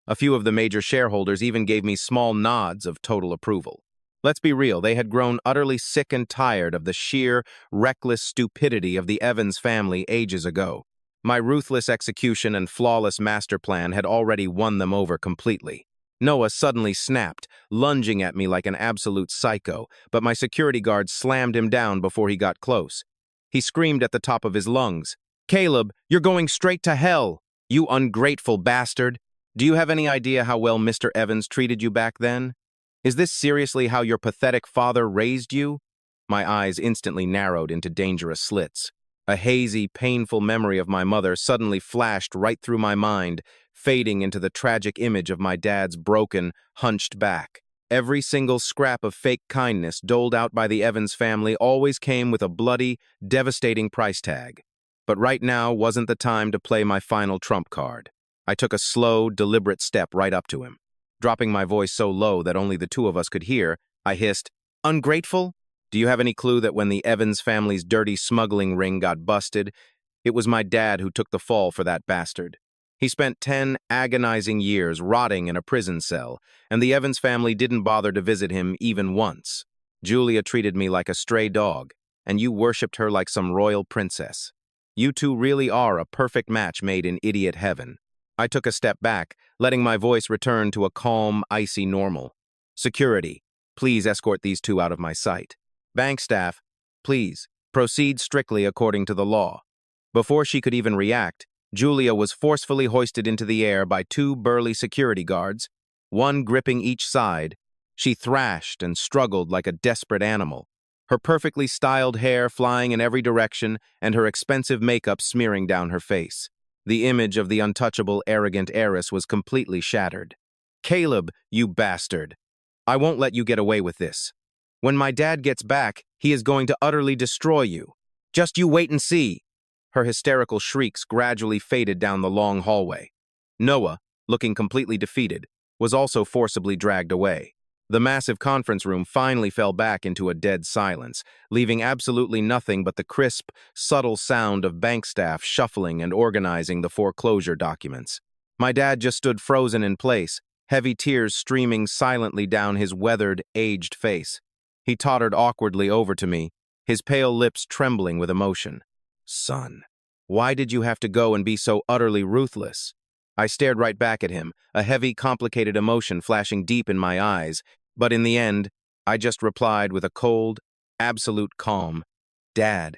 A few of the major shareholders even gave me small nods of total approval. Let's be real, they had grown utterly sick and tired of the sheer, reckless stupidity of the Evans family ages ago. My ruthless execution and flawless master plan had already won them over completely. Noah suddenly snapped, lunging at me like an absolute psycho, but my security guard slammed him down before he got close. He screamed at the top of his lungs, "Caleb, you're going straight to hell, you ungrateful bastard. Do you have any idea how well Mr. Evans treated you back then? Is this seriously how your pathetic father raised you?" My eyes instantly narrowed into dangerous slits. A hazy, painful memory of my mother suddenly flashed right through my mind, fading into the tragic image of my dad's broken, hunched back. Every single scrap of fake kindness doled out by the Evans family always came with a bloody, devastating price tag. But right now wasn't the time to play my final trump card. I took a slow, deliberate step right up to him. Dropping my voice so low that only the two of us could hear, I hissed, "Ungrateful? Do you have any clue that when the Evans family's dirty smuggling ring got busted, it was my dad who took the fall for that bastard? He spent 10 agonizing years rotting in a prison cell, and the Evans family didn't bother to visit him even once. Julia treated me like a stray dog, and you worshipped her like some royal princess. You two really are a perfect match made in idiot heaven." I took a step back, letting my voice return to a calm, icy normal. "Security, please escort these two out of my sight. Bank staff, please, proceed strictly according to the law." Before she could even react, Julia was forcefully hoisted into the air by two burly security guards, one gripping each side. She thrashed and struggled like a desperate animal, her perfectly styled hair flying in every direction and her expensive makeup smearing down her face. The image of the untouchable, arrogant heiress was completely shattered. "Caleb, you bastard! I won't let you get away with this. When my dad gets back, he is going to utterly destroy you. Just you wait and see." Her hysterical shrieks gradually faded down the long hallway. Noah, looking completely defeated, was also forcibly dragged away. The massive conference room finally fell back into a dead silence, leaving absolutely nothing but the crisp, subtle sound of bank staff shuffling and organizing the foreclosure documents. My dad just stood frozen in place, heavy tears streaming silently down his weathered, aged face. He tottered awkwardly over to me, his pale lips trembling with emotion. "Son, why did you have to go and be so utterly ruthless?" I stared right back at him, a heavy, complicated emotion flashing deep in my eyes, but in the end, I just replied with a cold, absolute calm. "Dad,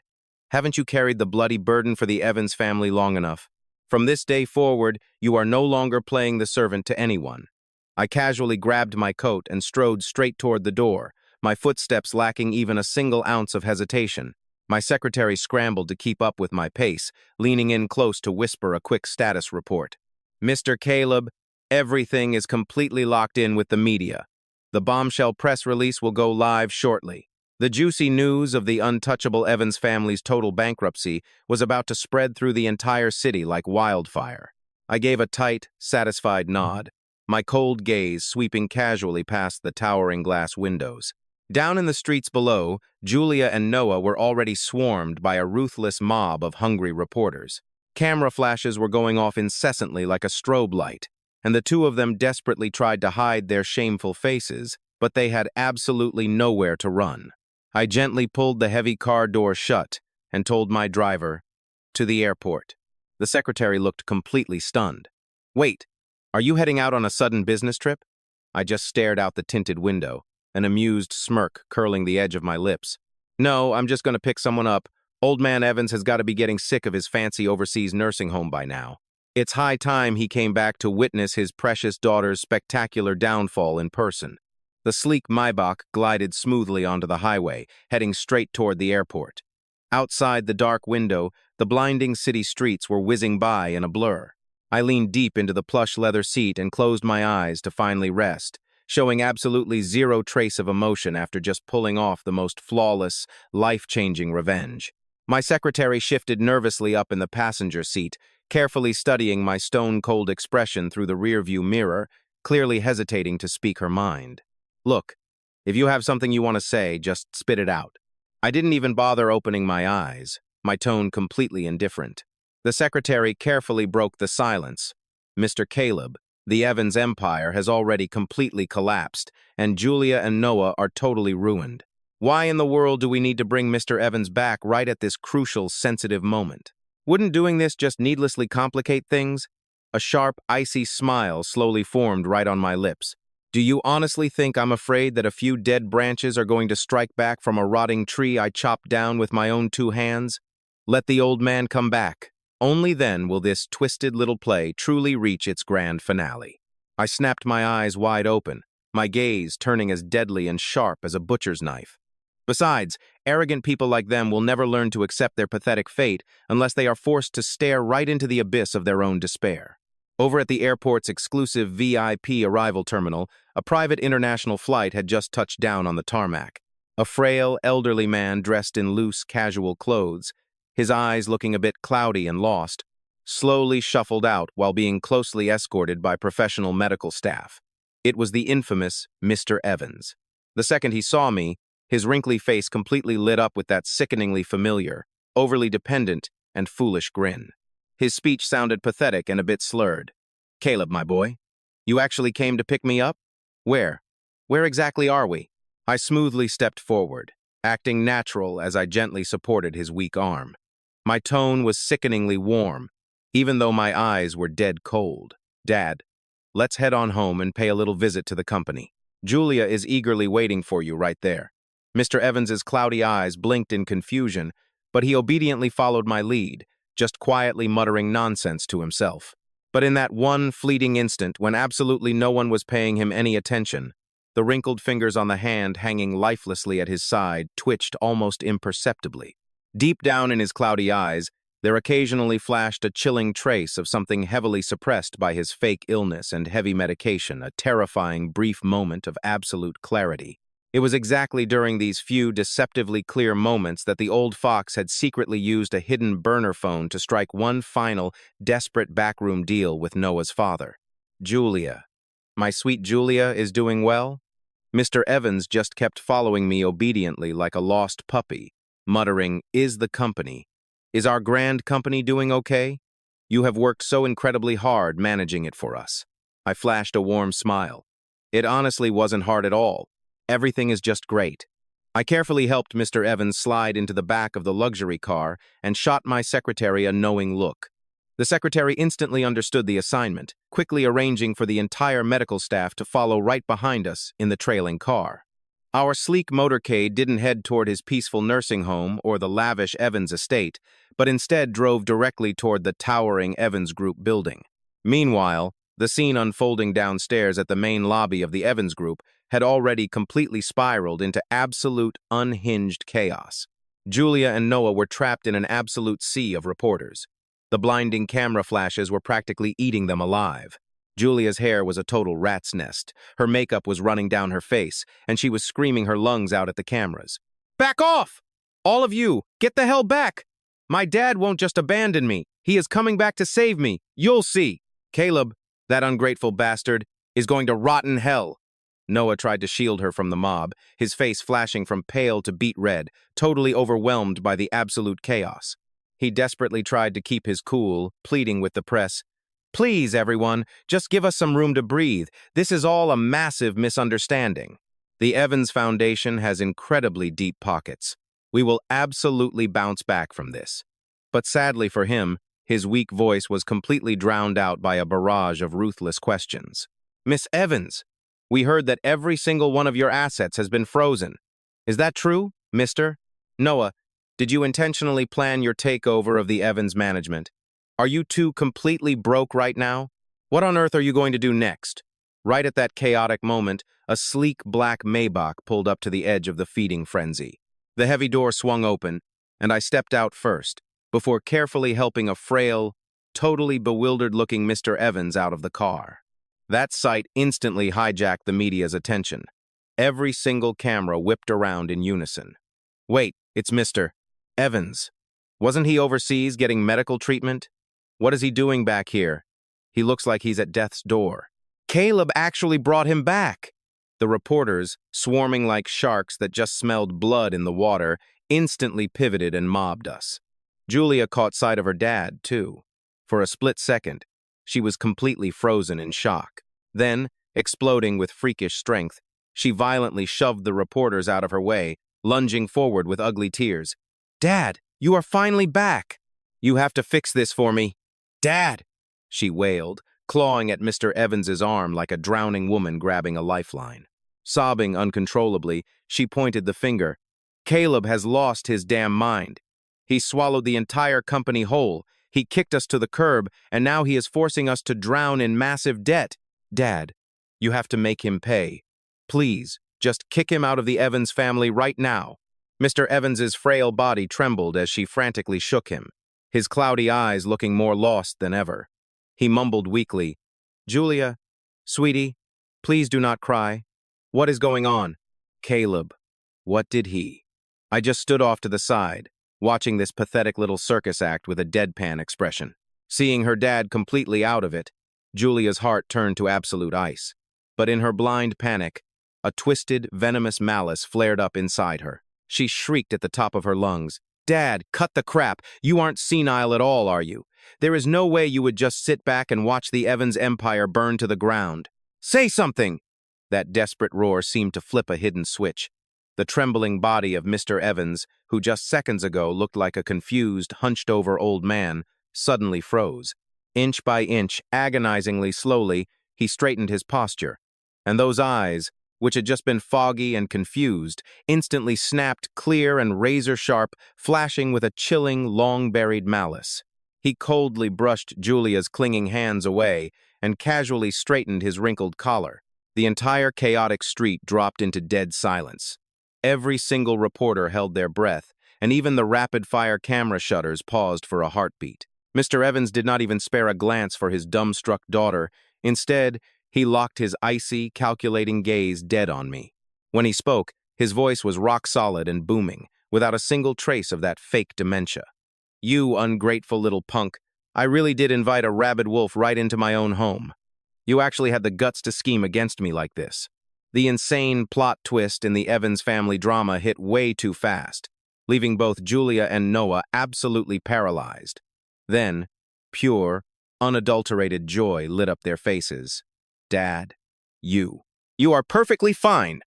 haven't you carried the bloody burden for the Evans family long enough? From this day forward, you are no longer playing the servant to anyone." I casually grabbed my coat and strode straight toward the door, my footsteps lacking even a single ounce of hesitation. My secretary scrambled to keep up with my pace, leaning in close to whisper a quick status report. "Mr. Caleb, everything is completely locked in with the media. The bombshell press release will go live shortly." The juicy news of the untouchable Evans family's total bankruptcy was about to spread through the entire city like wildfire. I gave a tight, satisfied nod, my cold gaze sweeping casually past the towering glass windows. Down in the streets below, Julia and Noah were already swarmed by a ruthless mob of hungry reporters. Camera flashes were going off incessantly like a strobe light, and the two of them desperately tried to hide their shameful faces, but they had absolutely nowhere to run. I gently pulled the heavy car door shut and told my driver, "To the airport." The secretary looked completely stunned. "Wait, are you heading out on a sudden business trip?" I just stared out the tinted window, an amused smirk curling the edge of my lips. "No, I'm just going to pick someone up. Old man Evans has got to be getting sick of his fancy overseas nursing home by now. It's high time he came back to witness his precious daughter's spectacular downfall in person." The sleek Maybach glided smoothly onto the highway, heading straight toward the airport. Outside the dark window, the blinding city streets were whizzing by in a blur. I leaned deep into the plush leather seat and closed my eyes to finally rest, showing absolutely zero trace of emotion after just pulling off the most flawless, life-changing revenge. My secretary shifted nervously up in the passenger seat, carefully studying my stone-cold expression through the rearview mirror, clearly hesitating to speak her mind. "Look, if you have something you want to say, just spit it out." I didn't even bother opening my eyes, my tone completely indifferent. The secretary carefully broke the silence. "Mr. Caleb, the Evans empire has already completely collapsed, and Julia and Noah are totally ruined. Why in the world do we need to bring Mr. Evans back right at this crucial, sensitive moment? Wouldn't doing this just needlessly complicate things?" A sharp, icy smile slowly formed right on my lips. "Do you honestly think I'm afraid that a few dead branches are going to strike back from a rotting tree I chopped down with my own two hands? Let the old man come back. Only then will this twisted little play truly reach its grand finale." I snapped my eyes wide open, my gaze turning as deadly and sharp as a butcher's knife. Besides, arrogant people like them will never learn to accept their pathetic fate unless they are forced to stare right into the abyss of their own despair. Over at the airport's exclusive VIP arrival terminal, a private international flight had just touched down on the tarmac. A frail, elderly man dressed in loose, casual clothes, his eyes looking a bit cloudy and lost, slowly shuffled out while being closely escorted by professional medical staff. It was the infamous Mr. Evans. The second he saw me, his wrinkly face completely lit up with that sickeningly familiar, overly dependent, and foolish grin. His speech sounded pathetic and a bit slurred. "Caleb, my boy, you actually came to pick me up? Where? Where exactly are we?" I smoothly stepped forward, acting natural as I gently supported his weak arm. My tone was sickeningly warm, even though my eyes were dead cold. "Dad, let's head on home and pay a little visit to the company. Julia is eagerly waiting for you right there." Mr. Evans's cloudy eyes blinked in confusion, but he obediently followed my lead, just quietly muttering nonsense to himself. But in that one fleeting instant, when absolutely no one was paying him any attention, the wrinkled fingers on the hand hanging lifelessly at his side twitched almost imperceptibly. Deep down in his cloudy eyes, there occasionally flashed a chilling trace of something heavily suppressed by his fake illness and heavy medication, a terrifying brief moment of absolute clarity. It was exactly during these few deceptively clear moments that the old fox had secretly used a hidden burner phone to strike one final, desperate backroom deal with Noah's father. "Julia. My sweet Julia is doing well?" Mr. Evans just kept following me obediently like a lost puppy, muttering, "Is the company? Is our grand company doing okay? You have worked so incredibly hard managing it for us." I flashed a warm smile. It honestly wasn't hard at all. Everything is just great. I carefully helped Mr. Evans slide into the back of the luxury car and shot my secretary a knowing look. The secretary instantly understood the assignment, quickly arranging for the entire medical staff to follow right behind us in the trailing car. Our sleek motorcade didn't head toward his peaceful nursing home or the lavish Evans estate, but instead drove directly toward the towering Evans Group building. Meanwhile, the scene unfolding downstairs at the main lobby of the Evans Group had already completely spiraled into absolute unhinged chaos. Julia and Noah were trapped in an absolute sea of reporters. The blinding camera flashes were practically eating them alive. Julia's hair was a total rat's nest. Her makeup was running down her face, and she was screaming her lungs out at the cameras. "Back off! All of you, get the hell back! My dad won't just abandon me. He is coming back to save me. You'll see. Caleb, that ungrateful bastard, is going to rot in hell." Noah tried to shield her from the mob, his face flashing from pale to beet red, totally overwhelmed by the absolute chaos. He desperately tried to keep his cool, pleading with the press, "Please, everyone, just give us some room to breathe. This is all a massive misunderstanding. The Evans Foundation has incredibly deep pockets. We will absolutely bounce back from this." But sadly for him, his weak voice was completely drowned out by a barrage of ruthless questions. "Miss Evans, we heard that every single one of your assets has been frozen. Is that true, mister? Noah, did you intentionally plan your takeover of the Evans management? Are you two completely broke right now? What on earth are you going to do next?" Right at that chaotic moment, a sleek black Maybach pulled up to the edge of the feeding frenzy. The heavy door swung open, and I stepped out first, before carefully helping a frail, totally bewildered-looking Mr. Evans out of the car. That sight instantly hijacked the media's attention. Every single camera whipped around in unison. "Wait, it's Mr. Evans. Wasn't he overseas getting medical treatment? What is he doing back here? He looks like he's at death's door. Caleb actually brought him back." The reporters, swarming like sharks that just smelled blood in the water, instantly pivoted and mobbed us. Julia caught sight of her dad, too. For a split second, she was completely frozen in shock. Then, exploding with freakish strength, she violently shoved the reporters out of her way, lunging forward with ugly tears. "Dad, you are finally back! You have to fix this for me. Dad!" she wailed, clawing at Mr. Evans's arm like a drowning woman grabbing a lifeline. Sobbing uncontrollably, she pointed the finger. "Caleb has lost his damn mind. He swallowed the entire company whole. He kicked us to the curb, and now he is forcing us to drown in massive debt. Dad, you have to make him pay. Please, just kick him out of the Evans family right now." Mr. Evans's frail body trembled as she frantically shook him, his cloudy eyes looking more lost than ever. He mumbled weakly, "Julia, sweetie, please do not cry. What is going on?" "Caleb, what did he?" I just stood off to the side, watching this pathetic little circus act with a deadpan expression. Seeing her dad completely out of it, Julia's heart turned to absolute ice. But in her blind panic, a twisted, venomous malice flared up inside her. She shrieked at the top of her lungs, "Dad, cut the crap! You aren't senile at all, are you? There is no way you would just sit back and watch the Evans empire burn to the ground. Say something!" That desperate roar seemed to flip a hidden switch. The trembling body of Mr. Evans, who just seconds ago looked like a confused, hunched-over old man, suddenly froze. Inch by inch, agonizingly slowly, he straightened his posture. And those eyes, which had just been foggy and confused, instantly snapped clear and razor-sharp, flashing with a chilling, long-buried malice. He coldly brushed Julia's clinging hands away and casually straightened his wrinkled collar. The entire chaotic street dropped into dead silence. Every single reporter held their breath, and even the rapid-fire camera shutters paused for a heartbeat. Mr. Evans did not even spare a glance for his dumbstruck daughter. Instead, he locked his icy, calculating gaze dead on me. When he spoke, his voice was rock-solid and booming, without a single trace of that fake dementia. "You ungrateful little punk, I really did invite a rabid wolf right into my own home. You actually had the guts to scheme against me like this. The insane plot twist in the Evans family drama hit way too fast, leaving both Julia and Noah absolutely paralyzed. Then, pure, unadulterated joy lit up their faces. "Dad, you are perfectly fine."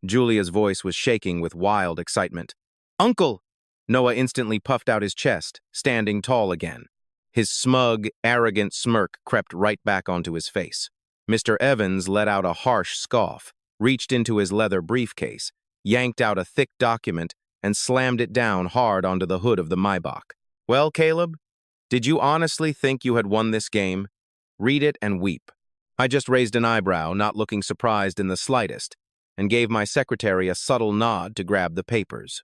Julia's voice was shaking with wild excitement. "Uncle!" Noah instantly puffed out his chest, standing tall again. His smug, arrogant smirk crept right back onto his face. Mr. Evans let out a harsh scoff, reached into his leather briefcase, yanked out a thick document, and slammed it down hard onto the hood of the Maybach. "Well, Caleb, did you honestly think you had won this game? Read it and weep." I just raised an eyebrow, not looking surprised in the slightest, and gave my secretary a subtle nod to grab the papers.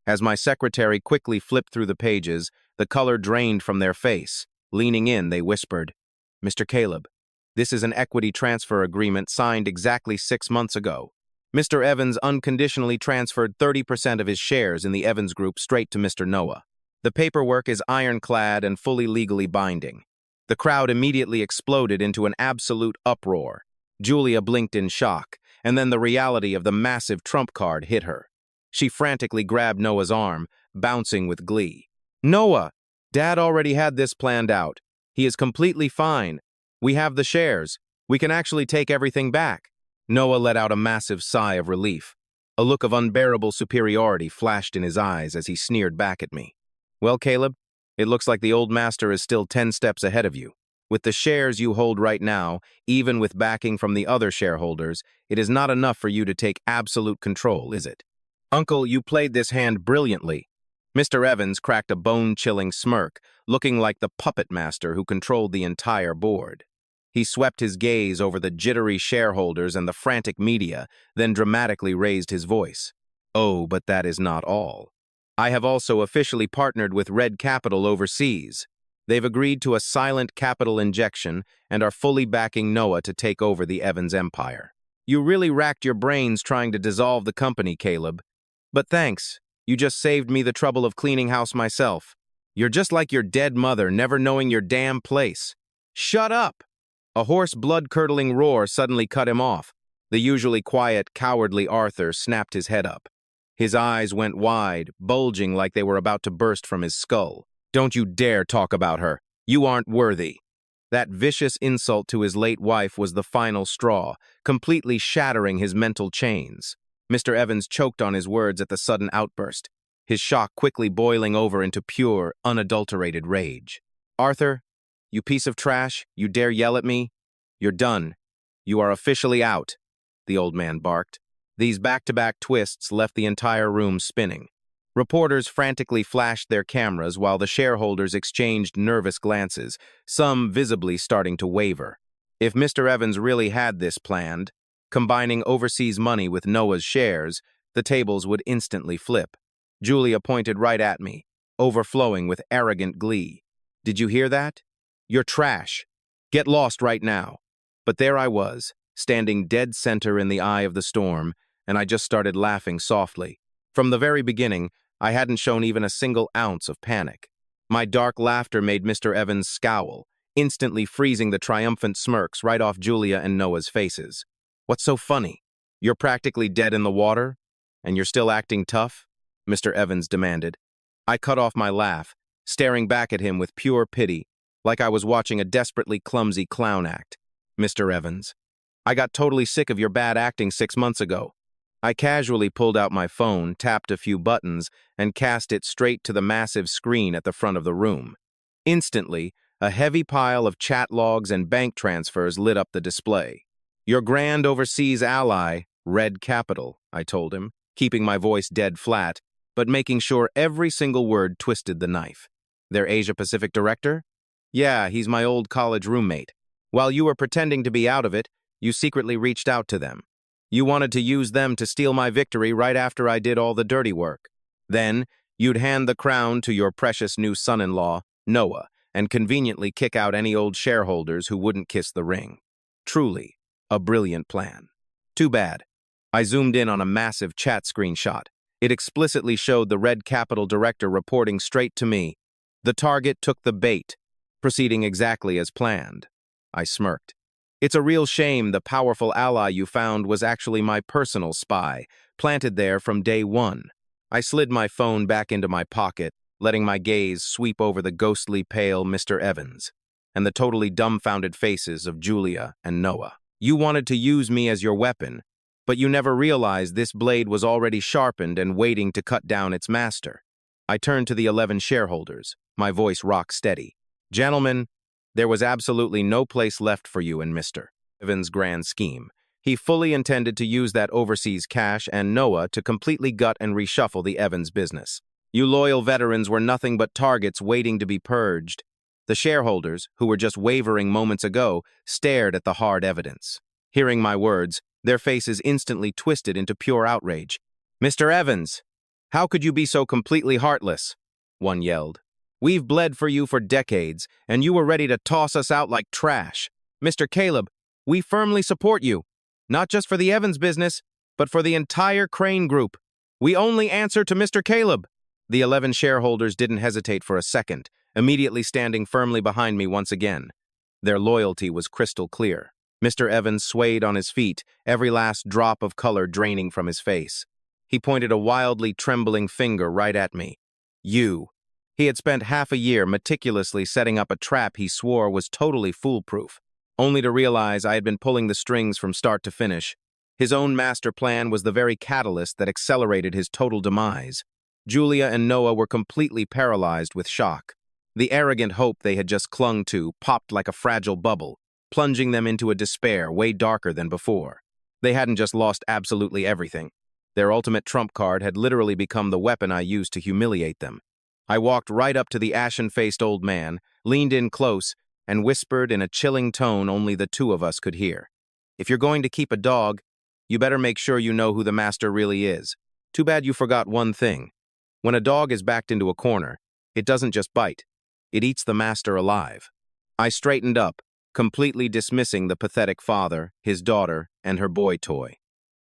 As my secretary quickly flipped through the pages, the color drained from their face. Leaning in, they whispered, "Mr. Caleb, this is an equity transfer agreement signed exactly 6 months ago. Mr. Evans unconditionally transferred 30% of his shares in the Evans Group straight to Mr. Noah. The paperwork is ironclad and fully legally binding." The crowd immediately exploded into an absolute uproar. Julia blinked in shock, and then the reality of the massive trump card hit her. She frantically grabbed Noah's arm, bouncing with glee. "Noah, Dad already had this planned out. He is completely fine. We have the shares. We can actually take everything back." Noah let out a massive sigh of relief. A look of unbearable superiority flashed in his eyes as he sneered back at me. "Well, Caleb, it looks like the old master is still 10 steps ahead of you. With the shares you hold right now, even with backing from the other shareholders, it is not enough for you to take absolute control, is it? Uncle, you played this hand brilliantly." Mr. Evans cracked a bone-chilling smirk, looking like the puppet master who controlled the entire board. He swept his gaze over the jittery shareholders and the frantic media, then dramatically raised his voice. "Oh, but that is not all. I have also officially partnered with Red Capital overseas. They've agreed to a silent capital injection and are fully backing Noah to take over the Evans empire. You really racked your brains trying to dissolve the company, Caleb. But thanks, you just saved me the trouble of cleaning house myself. You're just like your dead mother, never knowing your damn place." "Shut up!" A hoarse, blood-curdling roar suddenly cut him off. The usually quiet, cowardly Arthur snapped his head up. His eyes went wide, bulging like they were about to burst from his skull. "Don't you dare talk about her. You aren't worthy." That vicious insult to his late wife was the final straw, completely shattering his mental chains. Mr. Evans choked on his words at the sudden outburst, his shock quickly boiling over into pure, unadulterated rage. "Arthur, you piece of trash, you dare yell at me? You're done. You are officially out," the old man barked. These back-to-back twists left the entire room spinning. Reporters frantically flashed their cameras while the shareholders exchanged nervous glances, some visibly starting to waver. If Mr. Evans really had this planned, combining overseas money with Noah's shares, the tables would instantly flip. Julia pointed right at me, overflowing with arrogant glee. "Did you hear that? You're trash. Get lost right now." But there I was, standing dead center in the eye of the storm, and I just started laughing softly. From the very beginning, I hadn't shown even a single ounce of panic. My dark laughter made Mr. Evans scowl, instantly freezing the triumphant smirks right off Julia and Noah's faces. "What's so funny? You're practically dead in the water, and you're still acting tough?" Mr. Evans demanded. I cut off my laugh, staring back at him with pure pity, like I was watching a desperately clumsy clown act. "Mr. Evans, I got totally sick of your bad acting 6 months ago." I casually pulled out my phone, tapped a few buttons, and cast it straight to the massive screen at the front of the room. Instantly, a heavy pile of chat logs and bank transfers lit up the display. "Your grand overseas ally, Red Capital," I told him, keeping my voice dead flat, but making sure every single word twisted the knife. "Their Asia-Pacific director? Yeah, he's my old college roommate. While you were pretending to be out of it, you secretly reached out to them. You wanted to use them to steal my victory right after I did all the dirty work. Then, you'd hand the crown to your precious new son-in-law, Noah, and conveniently kick out any old shareholders who wouldn't kiss the ring. Truly, a brilliant plan. Too bad. I zoomed in on a massive chat screenshot. It explicitly showed the Red Capital director reporting straight to me. The target took the bait, proceeding exactly as planned. I smirked. It's a real shame the powerful ally you found was actually my personal spy, planted there from day one. I slid my phone back into my pocket, letting my gaze sweep over the ghostly pale Mr. Evans and the totally dumbfounded faces of Julia and Noah. You wanted to use me as your weapon, but you never realized this blade was already sharpened and waiting to cut down its master. I turned to the 11 shareholders, my voice rock steady. Gentlemen, there was absolutely no place left for you in Mr. Evans' grand scheme. He fully intended to use that overseas cash and Noah to completely gut and reshuffle the Evans business. You loyal veterans were nothing but targets waiting to be purged. The shareholders, who were just wavering moments ago, stared at the hard evidence. Hearing my words, their faces instantly twisted into pure outrage. Mr. Evans, how could you be so completely heartless? One yelled. We've bled for you for decades, and you were ready to toss us out like trash. Mr. Caleb, we firmly support you, not just for the Evans business, but for the entire Crane Group. We only answer to Mr. Caleb. The 11 shareholders didn't hesitate for a second, immediately standing firmly behind me once again. Their loyalty was crystal clear. Mr. Evans swayed on his feet, every last drop of color draining from his face. He pointed a wildly trembling finger right at me. You. He had spent half a year meticulously setting up a trap he swore was totally foolproof, only to realize I had been pulling the strings from start to finish. His own master plan was the very catalyst that accelerated his total demise. Julia and Noah were completely paralyzed with shock. The arrogant hope they had just clung to popped like a fragile bubble, plunging them into a despair way darker than before. They hadn't just lost absolutely everything. Their ultimate trump card had literally become the weapon I used to humiliate them. I walked right up to the ashen-faced old man, leaned in close, and whispered in a chilling tone only the two of us could hear. If you're going to keep a dog, you better make sure you know who the master really is. Too bad you forgot one thing. When a dog is backed into a corner, it doesn't just bite. It eats the master alive. I straightened up, completely dismissing the pathetic father, his daughter, and her boy toy.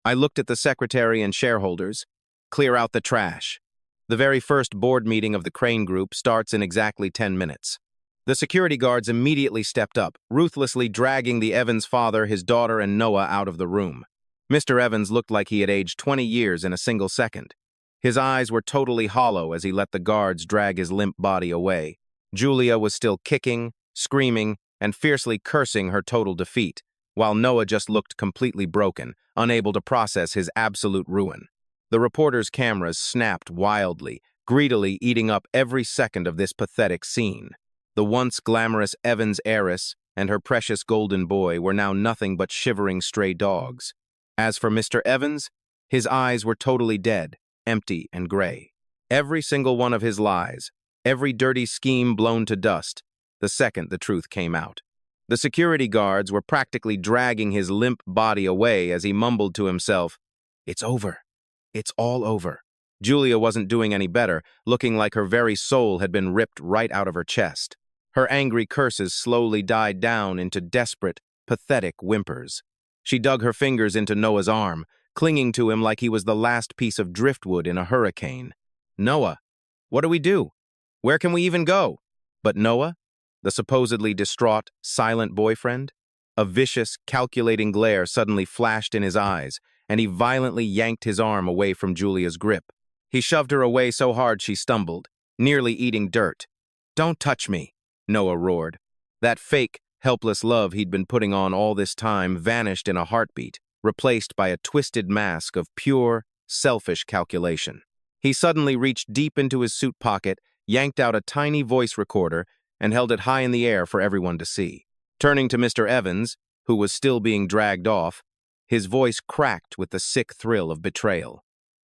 I looked at the secretary and shareholders. Clear out the trash. The very first board meeting of the Crane Group starts in exactly 10 minutes. The security guards immediately stepped up, ruthlessly dragging the Evans father, his daughter, and Noah out of the room. Mr. Evans looked like he had aged 20 years in a single second. His eyes were totally hollow as he let the guards drag his limp body away. Julia was still kicking, screaming, and fiercely cursing her total defeat, while Noah just looked completely broken, unable to process his absolute ruin. The reporters' cameras snapped wildly, greedily eating up every second of this pathetic scene. The once glamorous Evans heiress and her precious golden boy were now nothing but shivering stray dogs. As for Mr. Evans, his eyes were totally dead, empty and gray. Every single one of his lies, every dirty scheme blown to dust, the second the truth came out. The security guards were practically dragging his limp body away as he mumbled to himself, "It's over. It's all over." Julia wasn't doing any better, looking like her very soul had been ripped right out of her chest. Her angry curses slowly died down into desperate, pathetic whimpers. She dug her fingers into Noah's arm, clinging to him like he was the last piece of driftwood in a hurricane. "Noah, what do we do? Where can we even go?" But Noah, the supposedly distraught, silent boyfriend? A vicious, calculating glare suddenly flashed in his eyes, and he violently yanked his arm away from Julia's grip. He shoved her away so hard she stumbled, nearly eating dirt. "Don't touch me," Noah roared. That fake, helpless love he'd been putting on all this time vanished in a heartbeat, replaced by a twisted mask of pure, selfish calculation. He suddenly reached deep into his suit pocket, yanked out a tiny voice recorder, and held it high in the air for everyone to see. Turning to Mr. Evans, who was still being dragged off, his voice cracked with the sick thrill of betrayal.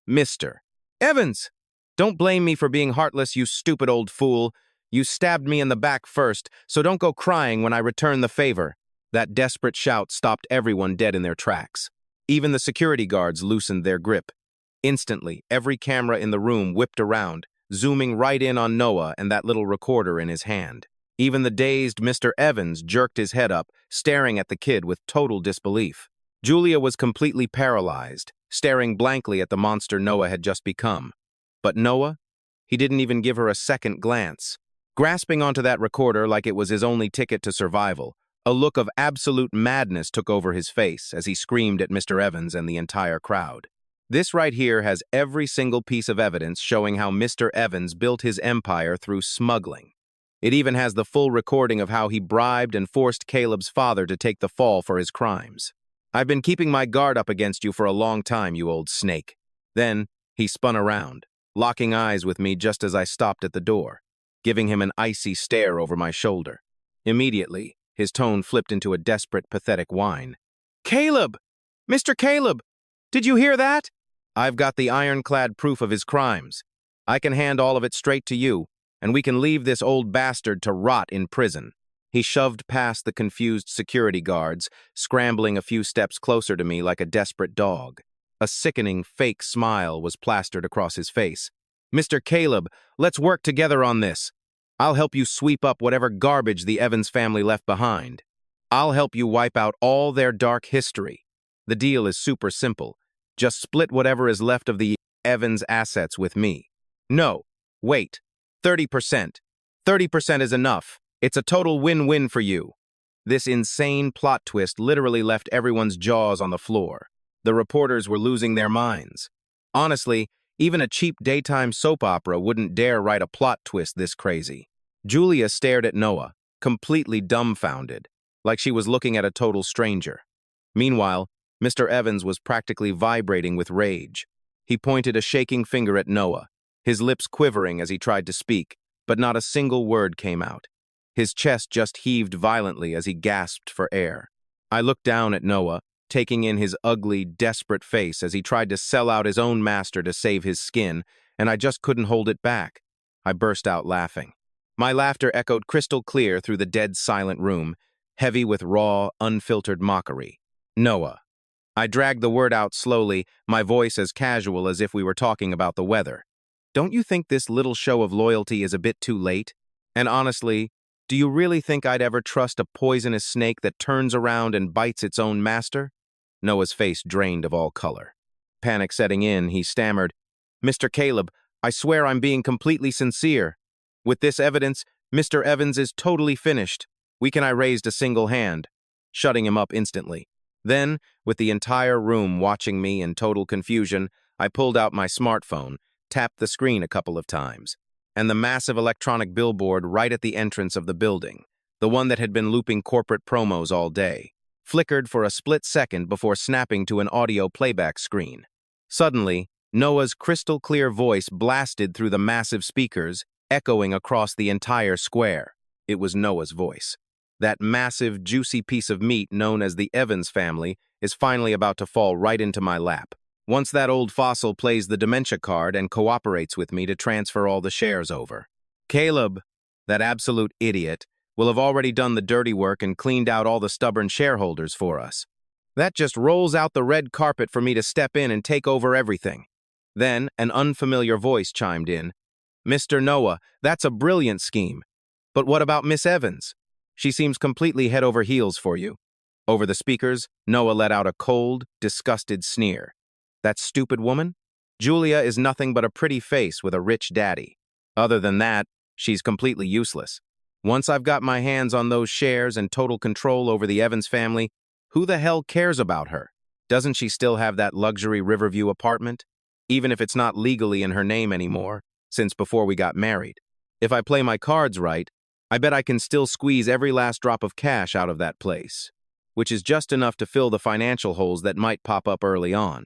"Mr. Evans! Don't blame me for being heartless, you stupid old fool. You stabbed me in the back first, so don't go crying when I return the favor." That desperate shout stopped everyone dead in their tracks. Even the security guards loosened their grip. Instantly, every camera in the room whipped around, zooming right in on Noah and that little recorder in his hand. Even the dazed Mr. Evans jerked his head up, staring at the kid with total disbelief. Julia was completely paralyzed, staring blankly at the monster Noah had just become. But Noah? He didn't even give her a second glance. Grasping onto that recorder like it was his only ticket to survival, A look of absolute madness took over his face as he screamed at Mr. Evans and the entire crowd. This right here has every single piece of evidence showing how Mr. Evans built his empire through smuggling. It even has the full recording of how he bribed and forced Caleb's father to take the fall for his crimes. I've been keeping my guard up against you for a long time, you old snake. Then he spun around, locking eyes with me just as I stopped at the door, giving him an icy stare over my shoulder. Immediately, his tone flipped into a desperate, pathetic whine. "Caleb! Mr. Caleb! Did you hear that?" "I've got the ironclad proof of his crimes. I can hand all of it straight to you, and we can leave this old bastard to rot in prison." He shoved past the confused security guards, scrambling a few steps closer to me like a desperate dog. A sickening, fake smile was plastered across his face. "Mr. Caleb, let's work together on this. I'll help you sweep up whatever garbage the Evans family left behind. I'll help you wipe out all their dark history. The deal is super simple. Just split whatever is left of the Evans assets with me." "No, wait. 30%. 30% is enough. It's a total win-win for you." This insane plot twist literally left everyone's jaws on the floor. The reporters were losing their minds. Honestly, even a cheap daytime soap opera wouldn't dare write a plot twist this crazy. Julia stared at Noah, completely dumbfounded, like she was looking at a total stranger. Meanwhile, Mr. Evans was practically vibrating with rage. He pointed a shaking finger at Noah, his lips quivering as he tried to speak, but not a single word came out. His chest just heaved violently as he gasped for air. I looked down at Noah, taking in his ugly, desperate face as he tried to sell out his own master to save his skin, and I just couldn't hold it back. I burst out laughing. My laughter echoed crystal clear through the dead silent room, heavy with raw, unfiltered mockery. "Noah." I dragged the word out slowly, my voice as casual as if we were talking about the weather. "Don't you think this little show of loyalty is a bit too late? And honestly, do you really think I'd ever trust a poisonous snake that turns around and bites its own master?" Noah's face drained of all color. Panic setting in, he stammered, "Mr. Caleb, I swear I'm being completely sincere. With this evidence, Mr. Evans is totally finished. I raised a single hand, shutting him up instantly. Then, with the entire room watching me in total confusion, I pulled out my smartphone, tapped the screen a couple of times, and the massive electronic billboard right at the entrance of the building, the one that had been looping corporate promos all day, flickered for a split second before snapping to an audio playback screen. Suddenly, Noah's crystal-clear voice blasted through the massive speakers, echoing across the entire square. It was Noah's voice. That massive, juicy piece of meat known as the Evans family is finally about to fall right into my lap. Once that old fossil plays the dementia card and cooperates with me to transfer all the shares over. Caleb, that absolute idiot, will have already done the dirty work and cleaned out all the stubborn shareholders for us. That just rolls out the red carpet for me to step in and take over everything. Then an unfamiliar voice chimed in. "Mr. Noah, that's a brilliant scheme. But what about Miss Evans? She seems completely head over heels for you." Over the speakers, Noah let out a cold, disgusted sneer. "That stupid woman? Julia is nothing but a pretty face with a rich daddy. Other than that, she's completely useless. Once I've got my hands on those shares and total control over the Evans family, who the hell cares about her? Doesn't she still have that luxury Riverview apartment? Even if it's not legally in her name anymore, since before we got married. If I play my cards right, I bet I can still squeeze every last drop of cash out of that place, which is just enough to fill the financial holes that might pop up early on.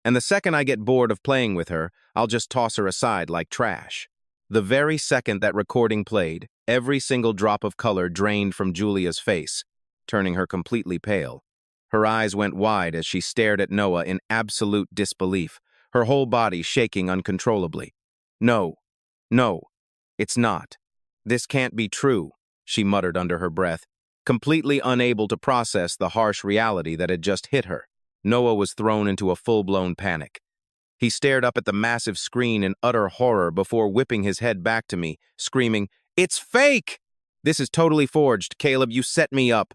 And the second I get bored of playing with her, I'll just toss her aside like trash." The very second that recording played, every single drop of color drained from Julia's face, turning her completely pale. Her eyes went wide as she stared at Noah in absolute disbelief, her whole body shaking uncontrollably. No, it's not. This can't be true," she muttered under her breath, completely unable to process the harsh reality that had just hit her. Noah was thrown into a full-blown panic. He stared up at the massive screen in utter horror before whipping his head back to me, screaming, "It's fake! This is totally forged, Caleb, you set me up."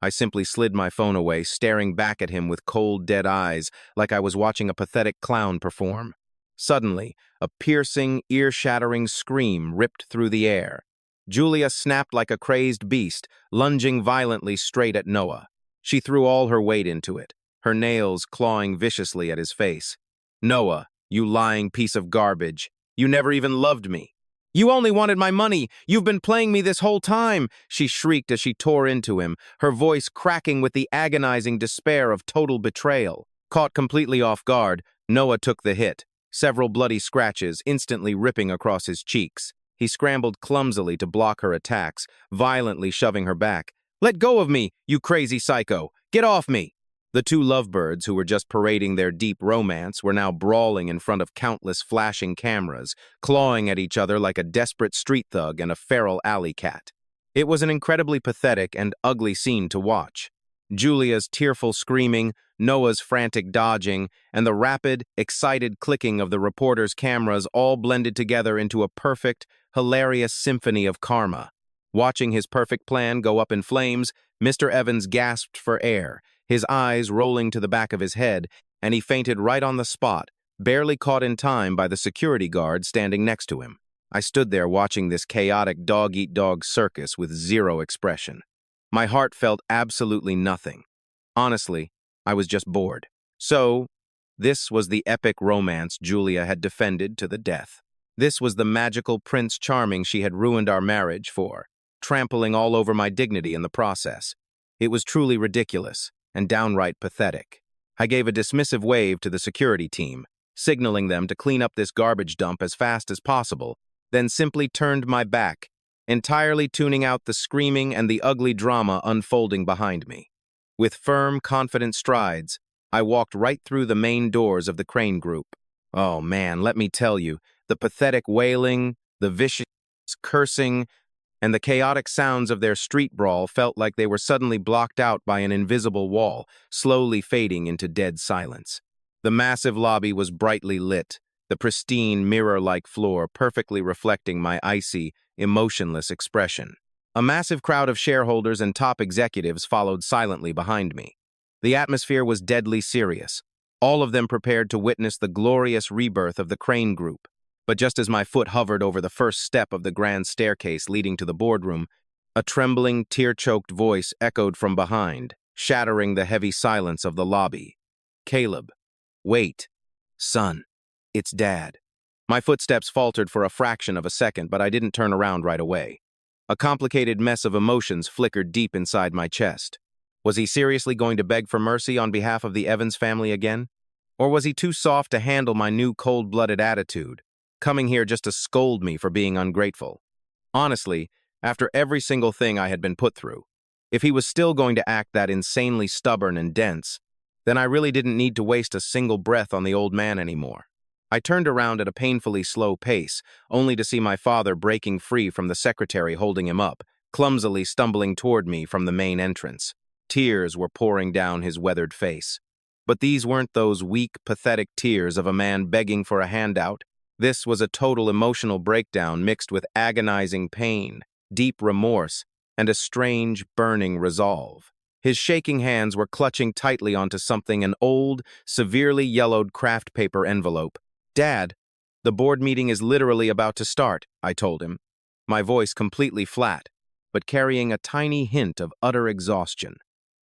I simply slid my phone away, staring back at him with cold, dead eyes, like I was watching a pathetic clown perform. Suddenly, a piercing, ear-shattering scream ripped through the air. Julia snapped like a crazed beast, lunging violently straight at Noah. She threw all her weight into it, her nails clawing viciously at his face. "Noah, you lying piece of garbage. You never even loved me. You only wanted my money. You've been playing me this whole time," she shrieked as she tore into him, her voice cracking with the agonizing despair of total betrayal. Caught completely off guard, Noah took the hit, several bloody scratches instantly ripping across his cheeks. He scrambled clumsily to block her attacks, violently shoving her back. "Let go of me, you crazy psycho! Get off me!" The two lovebirds, who were just parading their deep romance, were now brawling in front of countless flashing cameras, clawing at each other like a desperate street thug and a feral alley cat. It was an incredibly pathetic and ugly scene to watch. Julia's tearful screaming, Noah's frantic dodging, and the rapid, excited clicking of the reporters' cameras all blended together into a perfect, hilarious symphony of karma. Watching his perfect plan go up in flames, Mr. Evans gasped for air, his eyes rolling to the back of his head, and he fainted right on the spot, barely caught in time by the security guard standing next to him. I stood there watching this chaotic dog-eat-dog circus with zero expression. My heart felt absolutely nothing. Honestly, I was just bored. So, this was the epic romance Julia had defended to the death. This was the magical Prince Charming she had ruined our marriage for, trampling all over my dignity in the process. It was truly ridiculous and downright pathetic. I gave a dismissive wave to the security team, signaling them to clean up this garbage dump as fast as possible, then simply turned my back, entirely tuning out the screaming and the ugly drama unfolding behind me. With firm, confident strides, I walked right through the main doors of the Crane Group. Oh man, let me tell you, the pathetic wailing, the vicious cursing, and the chaotic sounds of their street brawl felt like they were suddenly blocked out by an invisible wall, slowly fading into dead silence. The massive lobby was brightly lit, the pristine mirror-like floor perfectly reflecting my icy, emotionless expression. A massive crowd of shareholders and top executives followed silently behind me. The atmosphere was deadly serious, all of them prepared to witness the glorious rebirth of the Crane Group. But just as my foot hovered over the first step of the grand staircase leading to the boardroom, a trembling, tear-choked voice echoed from behind, shattering the heavy silence of the lobby. "Caleb, wait. Son, it's Dad." My footsteps faltered for a fraction of a second, but I didn't turn around right away. A complicated mess of emotions flickered deep inside my chest. Was he seriously going to beg for mercy on behalf of the Evans family again? Or was he too soft to handle my new cold-blooded attitude, coming here just to scold me for being ungrateful? Honestly, after every single thing I had been put through, if he was still going to act that insanely stubborn and dense, then I really didn't need to waste a single breath on the old man anymore. I turned around at a painfully slow pace, only to see my father breaking free from the secretary holding him up, clumsily stumbling toward me from the main entrance. Tears were pouring down his weathered face. But these weren't those weak, pathetic tears of a man begging for a handout. This was a total emotional breakdown mixed with agonizing pain, deep remorse, and a strange, burning resolve. His shaking hands were clutching tightly onto something, an old, severely yellowed craft paper envelope. "Dad, the board meeting is literally about to start," I told him, my voice completely flat, but carrying a tiny hint of utter exhaustion.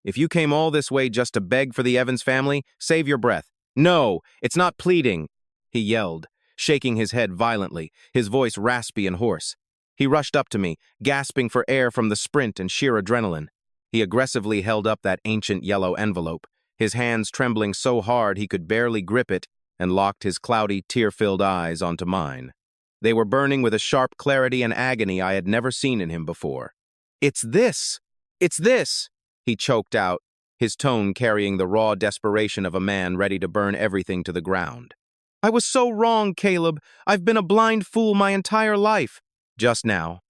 "If you came all this way just to beg for the Evans family, save your breath." "No, it's not pleading," he yelled, shaking his head violently, his voice raspy and hoarse. He rushed up to me, gasping for air from the sprint and sheer adrenaline. He aggressively held up that ancient yellow envelope, his hands trembling so hard he could barely grip it, and locked his cloudy, tear-filled eyes onto mine. They were burning with a sharp clarity and agony I had never seen in him before. "It's this! It's this!" he choked out, his tone carrying the raw desperation of a man ready to burn everything to the ground. "I was so wrong, Caleb. I've been a blind fool my entire life." Just now,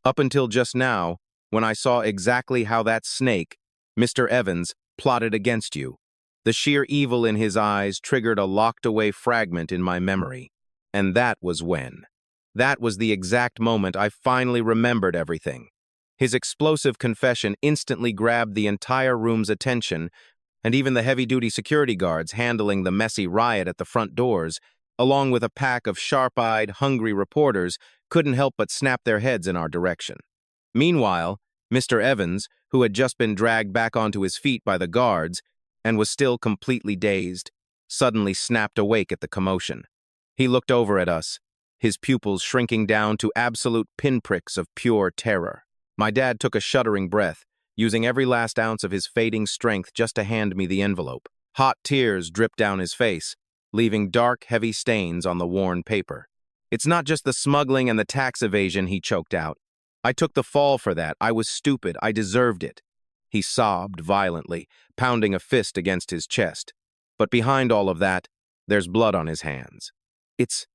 up until just now, when I saw exactly how that snake, Mr. Evans, plotted against you. The sheer evil in his eyes triggered a locked-away fragment in my memory. And that was when. That was the exact moment I finally remembered everything. His explosive confession instantly grabbed the entire room's attention, and even the heavy-duty security guards handling the messy riot at the front doors, along with a pack of sharp-eyed, hungry reporters, couldn't help but snap their heads in our direction. Meanwhile, Mr. Evans, who had just been dragged back onto his feet by the guards and was still completely dazed, suddenly snapped awake at the commotion. He looked over at us, his pupils shrinking down to absolute pinpricks of pure terror. My dad took a shuddering breath, using every last ounce of his fading strength just to hand me the envelope. Hot tears dripped down his face, leaving dark, heavy stains on the worn paper. "It's not just the smuggling and the tax evasion," he choked out. "I took the fall for that. I was stupid. I deserved it." He sobbed violently, pounding a fist against his chest. But behind all of that, there's blood on his hands. It's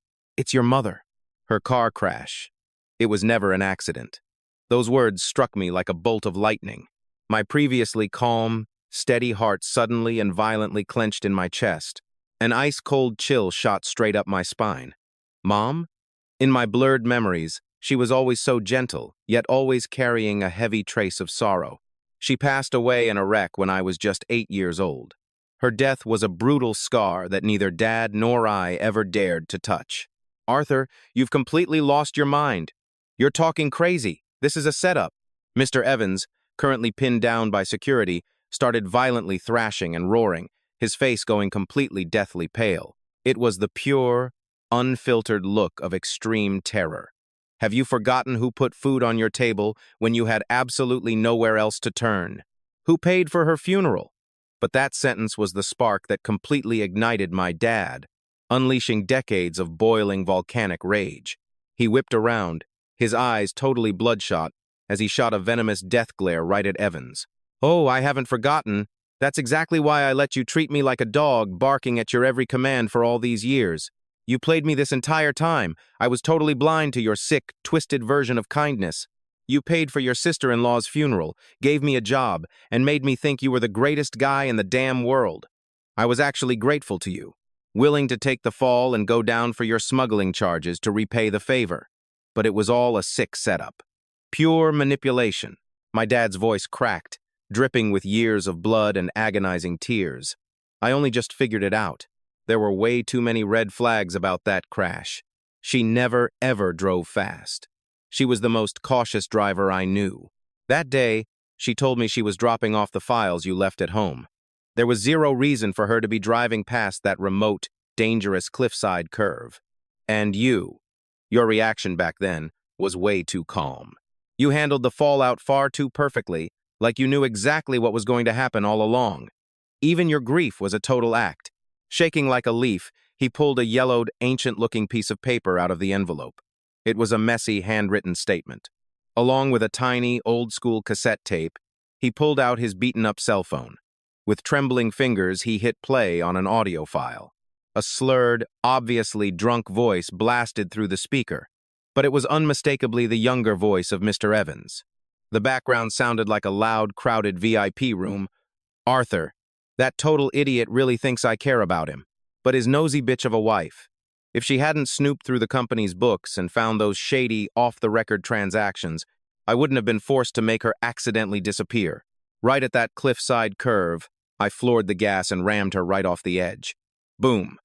your mother. Her car crash. It was never an accident." Those words struck me like a bolt of lightning. My previously calm, steady heart suddenly and violently clenched in my chest. An ice-cold chill shot straight up my spine. Mom? In my blurred memories, she was always so gentle, yet always carrying a heavy trace of sorrow. She passed away in a wreck when I was just 8 years old. Her death was a brutal scar that neither Dad nor I ever dared to touch. "Arthur, you've completely lost your mind. You're talking crazy. This is a setup." Mr. Evans, currently pinned down by security, started violently thrashing and roaring, his face going completely deathly pale. It was the pure, unfiltered look of extreme terror. "Have you forgotten who put food on your table when you had absolutely nowhere else to turn? Who paid for her funeral?" But that sentence was the spark that completely ignited my dad, unleashing decades of boiling volcanic rage. He whipped around, his eyes totally bloodshot, as he shot a venomous death glare right at Evans. "Oh, I haven't forgotten. That's exactly why I let you treat me like a dog, barking at your every command for all these years. You played me this entire time. I was totally blind to your sick, twisted version of kindness. You paid for your sister-in-law's funeral, gave me a job, and made me think you were the greatest guy in the damn world. I was actually grateful to you, willing to take the fall and go down for your smuggling charges to repay the favor. But it was all a sick setup. Pure manipulation." My dad's voice cracked, dripping with years of blood and agonizing tears. "I only just figured it out. There were way too many red flags about that crash. She never, ever drove fast. She was the most cautious driver I knew. That day, she told me she was dropping off the files you left at home. There was zero reason for her to be driving past that remote, dangerous cliffside curve. And your reaction back then was way too calm. You handled the fallout far too perfectly, like you knew exactly what was going to happen all along. Even your grief was a total act." Shaking like a leaf, he pulled a yellowed, ancient-looking piece of paper out of the envelope. It was a messy, handwritten statement. Along with a tiny, old-school cassette tape, he pulled out his beaten-up cell phone. With trembling fingers, he hit play on an audio file. A slurred, obviously drunk voice blasted through the speaker, but it was unmistakably the younger voice of Mr. Evans. The background sounded like a loud, crowded VIP room. "Arthur, that total idiot really thinks I care about him, but his nosy bitch of a wife. If she hadn't snooped through the company's books and found those shady, off-the-record transactions, I wouldn't have been forced to make her accidentally disappear. Right at that cliffside curve, I floored the gas and rammed her right off the edge. Boom.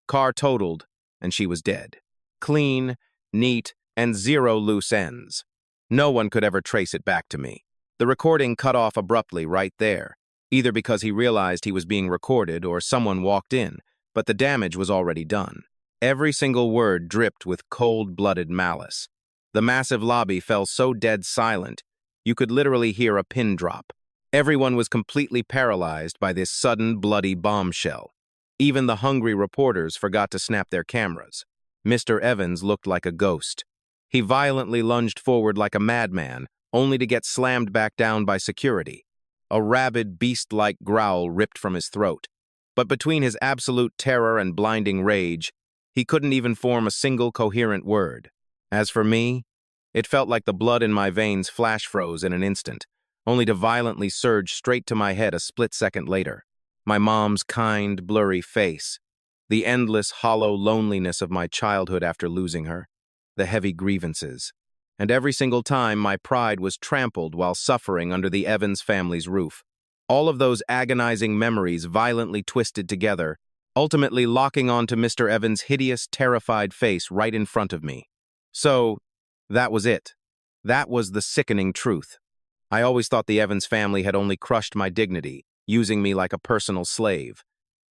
Car totaled, and she was dead. Clean, neat, and zero loose ends. No one could ever trace it back to me. The recording cut off abruptly right there, either because he realized he was being recorded or someone walked in, but the damage was already done. Every single word dripped with cold-blooded malice. The massive lobby fell so dead silent, you could literally hear a pin drop. Everyone was completely paralyzed by this sudden, bloody bombshell. Even the hungry reporters forgot to snap their cameras. Mr. Evans looked like a ghost. He violently lunged forward like a madman, only to get slammed back down by security. A rabid, beast-like growl ripped from his throat. But between his absolute terror and blinding rage, he couldn't even form a single coherent word. As for me, it felt like the blood in my veins flash froze in an instant, only to violently surge straight to my head a split second later. My mom's kind, blurry face, the endless, hollow loneliness of my childhood after losing her, the heavy grievances, and every single time my pride was trampled while suffering under the Evans family's roof. All of those agonizing memories violently twisted together, ultimately locking onto Mr. Evans' hideous, terrified face right in front of me. So, That was it. That was the sickening truth. I always thought the Evans family had only crushed my dignity, using me like a personal slave.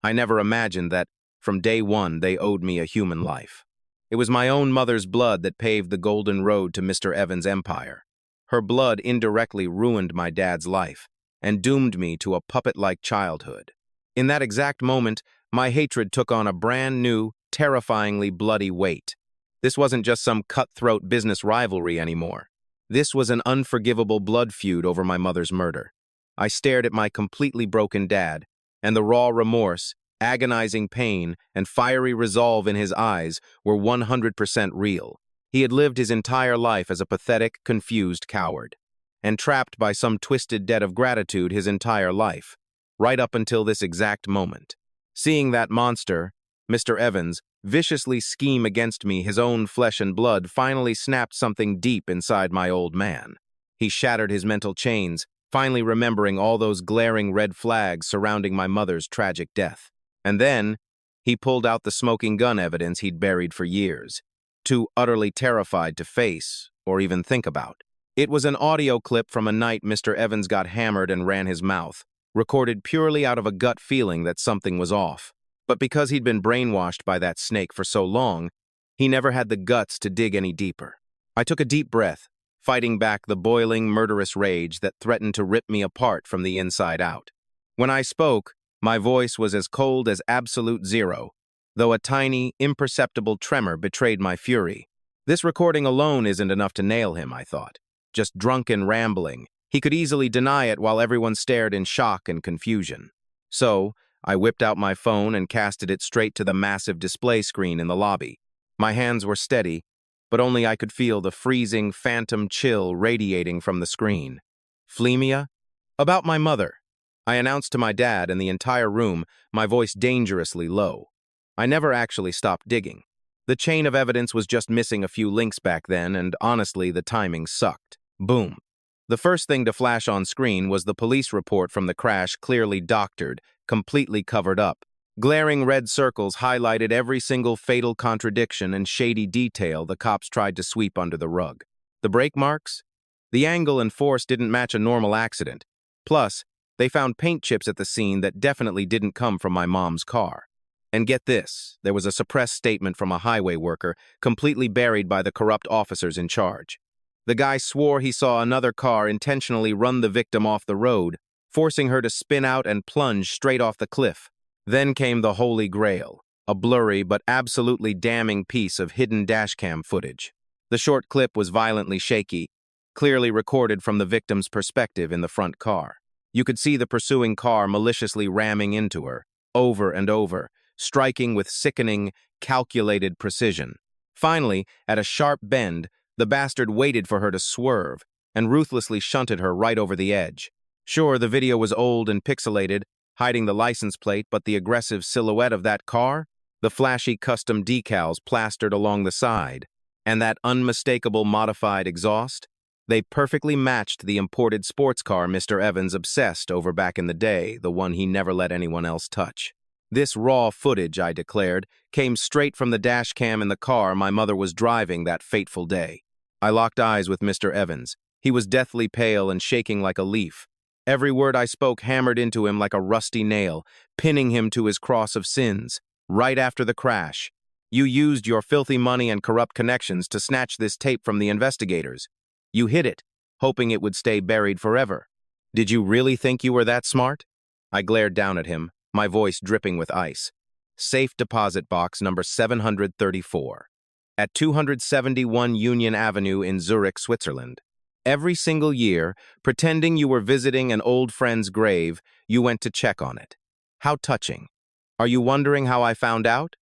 I never imagined that, from day one, they owed me a human life. It was my own mother's blood that paved the golden road to Mr. Evans' empire. Her blood indirectly ruined my dad's life and doomed me to a puppet-like childhood. In that exact moment, my hatred took on a brand new, terrifyingly bloody weight. This wasn't just some cutthroat business rivalry anymore. This was an unforgivable blood feud over my mother's murder. I stared at my completely broken dad, and the raw remorse, agonizing pain, and fiery resolve in his eyes were 100% real. He had lived his entire life as a pathetic, confused coward, and trapped by some twisted debt of gratitude his entire life, right up until this exact moment. Seeing that monster, Mr. Evans, viciously scheme against me, his own flesh and blood, finally snapped something deep inside my old man. He shattered his mental chains, finally remembering all those glaring red flags surrounding my mother's tragic death. And then, he pulled out the smoking gun evidence he'd buried for years, too utterly terrified to face or even think about. It was an audio clip from a night Mr. Evans got hammered and ran his mouth, recorded purely out of a gut feeling that something was off. But because he'd been brainwashed by that snake for so long, he never had the guts to dig any deeper. I took a deep breath, fighting back the boiling, murderous rage that threatened to rip me apart from the inside out. When I spoke, my voice was as cold as absolute zero, though a tiny, imperceptible tremor betrayed my fury. This recording alone isn't enough to nail him, I thought. Just drunken rambling. He could easily deny it while everyone stared in shock and confusion. So, I whipped out my phone and casted it straight to the massive display screen in the lobby. My hands were steady, but only I could feel the freezing, phantom chill radiating from the screen. Phlemia? About my mother. I announced to my dad and the entire room, my voice dangerously low. I never actually stopped digging. The chain of evidence was just missing a few links back then, and honestly, the timing sucked. Boom. The first thing to flash on screen was the police report from the crash, clearly doctored, completely covered up. Glaring red circles highlighted every single fatal contradiction and shady detail the cops tried to sweep under the rug. The brake marks? The angle and force didn't match a normal accident. Plus, they found paint chips at the scene that definitely didn't come from my mom's car. And get this, there was a suppressed statement from a highway worker, completely buried by the corrupt officers in charge. The guy swore he saw another car intentionally run the victim off the road, forcing her to spin out and plunge straight off the cliff. Then came the Holy Grail, a blurry but absolutely damning piece of hidden dashcam footage. The short clip was violently shaky, clearly recorded from the victim's perspective in the front car. You could see the pursuing car maliciously ramming into her, over and over, striking with sickening, calculated precision. Finally, at a sharp bend, the bastard waited for her to swerve and ruthlessly shunted her right over the edge. Sure, the video was old and pixelated, hiding the license plate, but the aggressive silhouette of that car, the flashy custom decals plastered along the side, and that unmistakable modified exhaust, they perfectly matched the imported sports car Mr. Evans obsessed over back in the day, the one he never let anyone else touch. This raw footage, I declared, came straight from the dash cam in the car my mother was driving that fateful day. I locked eyes with Mr. Evans. He was deathly pale and shaking like a leaf. Every word I spoke hammered into him like a rusty nail, pinning him to his cross of sins. Right after the crash, you used your filthy money and corrupt connections to snatch this tape from the investigators. You hid it, hoping it would stay buried forever. Did you really think you were that smart? I glared down at him, my voice dripping with ice. Safe deposit box number 734. At 271 Union Avenue in Zurich, Switzerland. Every single year, pretending you were visiting an old friend's grave, you went to check on it. How touching. Are you wondering how I found out?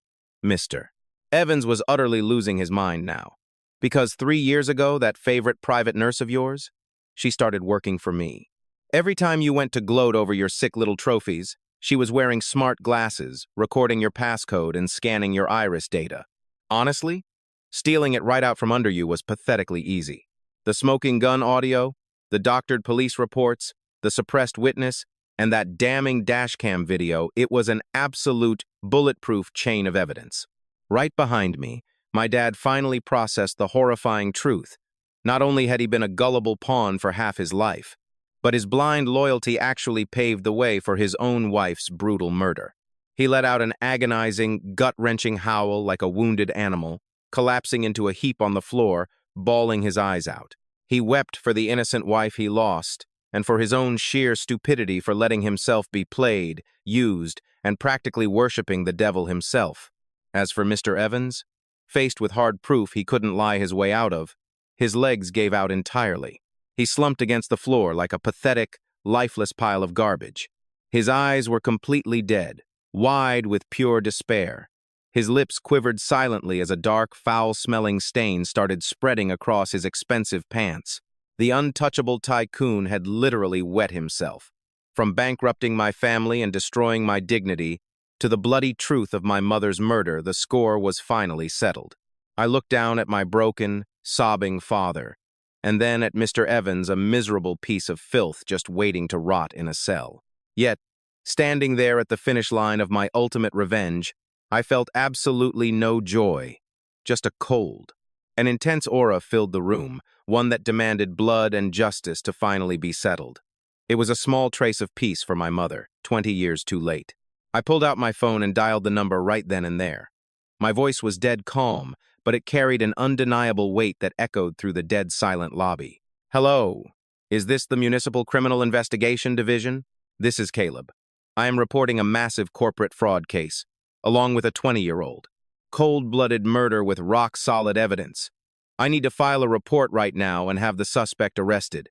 Mr. Evans was utterly losing his mind now. Because 3 years ago, that favorite private nurse of yours, she started working for me. Every time you went to gloat over your sick little trophies, she was wearing smart glasses, recording your passcode and scanning your iris data. Honestly, stealing it right out from under you was pathetically easy. The smoking gun audio, the doctored police reports, the suppressed witness, and that damning dashcam video, it was an absolute bulletproof chain of evidence. Right behind me, my dad finally processed the horrifying truth Not only had he been a gullible pawn for half his life, but his blind loyalty actually paved the way for his own wife's brutal murder. He let out an agonizing, gut-wrenching howl like a wounded animal, collapsing into a heap on the floor, bawling his eyes out. He wept for the innocent wife he lost, and for his own sheer stupidity for letting himself be played, used, and practically worshipping the devil himself. As for Mr. Evans, faced with hard proof he couldn't lie his way out of, his legs gave out entirely. He slumped against the floor like a pathetic, lifeless pile of garbage. His eyes were completely dead, wide with pure despair. His lips quivered silently as a dark, foul-smelling stain started spreading across his expensive pants. The untouchable tycoon had literally wet himself. From bankrupting my family and destroying my dignity, to the bloody truth of my mother's murder, the score was finally settled. I looked down at my broken, sobbing father, and then at Mr. Evans, a miserable piece of filth just waiting to rot in a cell. Yet, standing there at the finish line of my ultimate revenge, I felt absolutely no joy, just a cold. An intense aura filled the room, one that demanded blood and justice to finally be settled. It was a small trace of peace for my mother, 20 years too late. I pulled out my phone and dialed the number right then and there. My voice was dead calm, but it carried an undeniable weight that echoed through the dead silent lobby. Hello, is this the Municipal Criminal Investigation Division? This is Caleb. I am reporting a massive corporate fraud case, along with a 20-year-old. Cold-blooded murder with rock-solid evidence. I need to file a report right now and have the suspect arrested.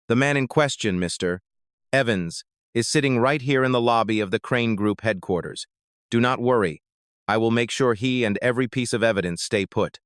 The man in question, Mr. Evans, is sitting right here in the lobby of the Crane Group headquarters. Do not worry. I will make sure he and every piece of evidence stay put.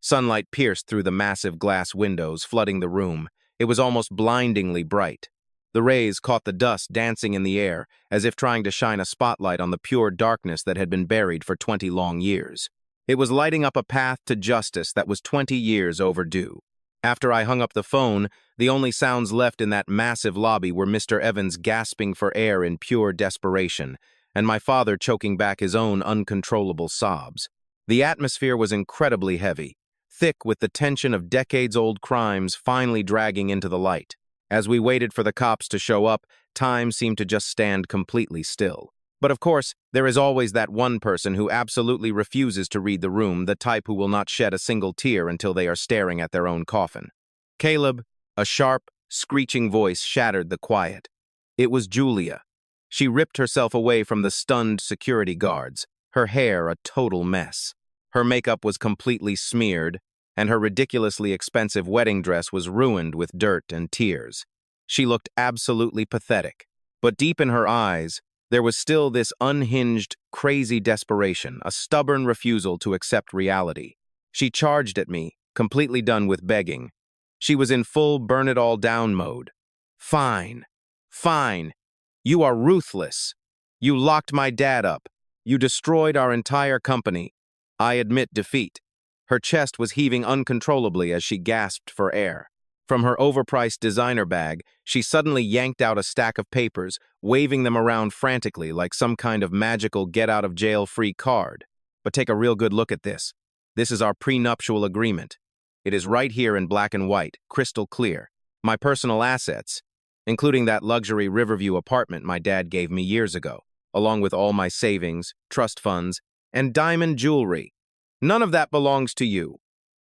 Sunlight pierced through the massive glass windows, flooding the room. It was almost blindingly bright. The rays caught the dust dancing in the air, as if trying to shine a spotlight on the pure darkness that had been buried for 20 long years. It was lighting up a path to justice that was 20 years overdue. After I hung up the phone, the only sounds left in that massive lobby were Mr. Evans gasping for air in pure desperation, and my father choking back his own uncontrollable sobs. The atmosphere was incredibly heavy, thick with the tension of decades-old crimes finally dragging into the light. As we waited for the cops to show up, time seemed to just stand completely still. But of course, there is always that one person who absolutely refuses to read the room, the type who will not shed a single tear until they are staring at their own coffin. Caleb, a sharp, screeching voice shattered the quiet. It was Julia. She ripped herself away from the stunned security guards, her hair a total mess. Her makeup was completely smeared, and her ridiculously expensive wedding dress was ruined with dirt and tears. She looked absolutely pathetic, but deep in her eyes, there was still this unhinged, crazy desperation, a stubborn refusal to accept reality. She charged at me, completely done with begging. She was in full burn-it-all-down mode. Fine. Fine. You are ruthless. You locked my dad up. You destroyed our entire company. I admit defeat. Her chest was heaving uncontrollably as she gasped for air. From her overpriced designer bag, she suddenly yanked out a stack of papers, waving them around frantically like some kind of magical get-out-of-jail-free card. But take a real good look at this. This is our prenuptial agreement. It is right here in black and white, crystal clear. My personal assets, including that luxury Riverview apartment my dad gave me years ago, along with all my savings, trust funds, and diamond jewelry. None of that belongs to you.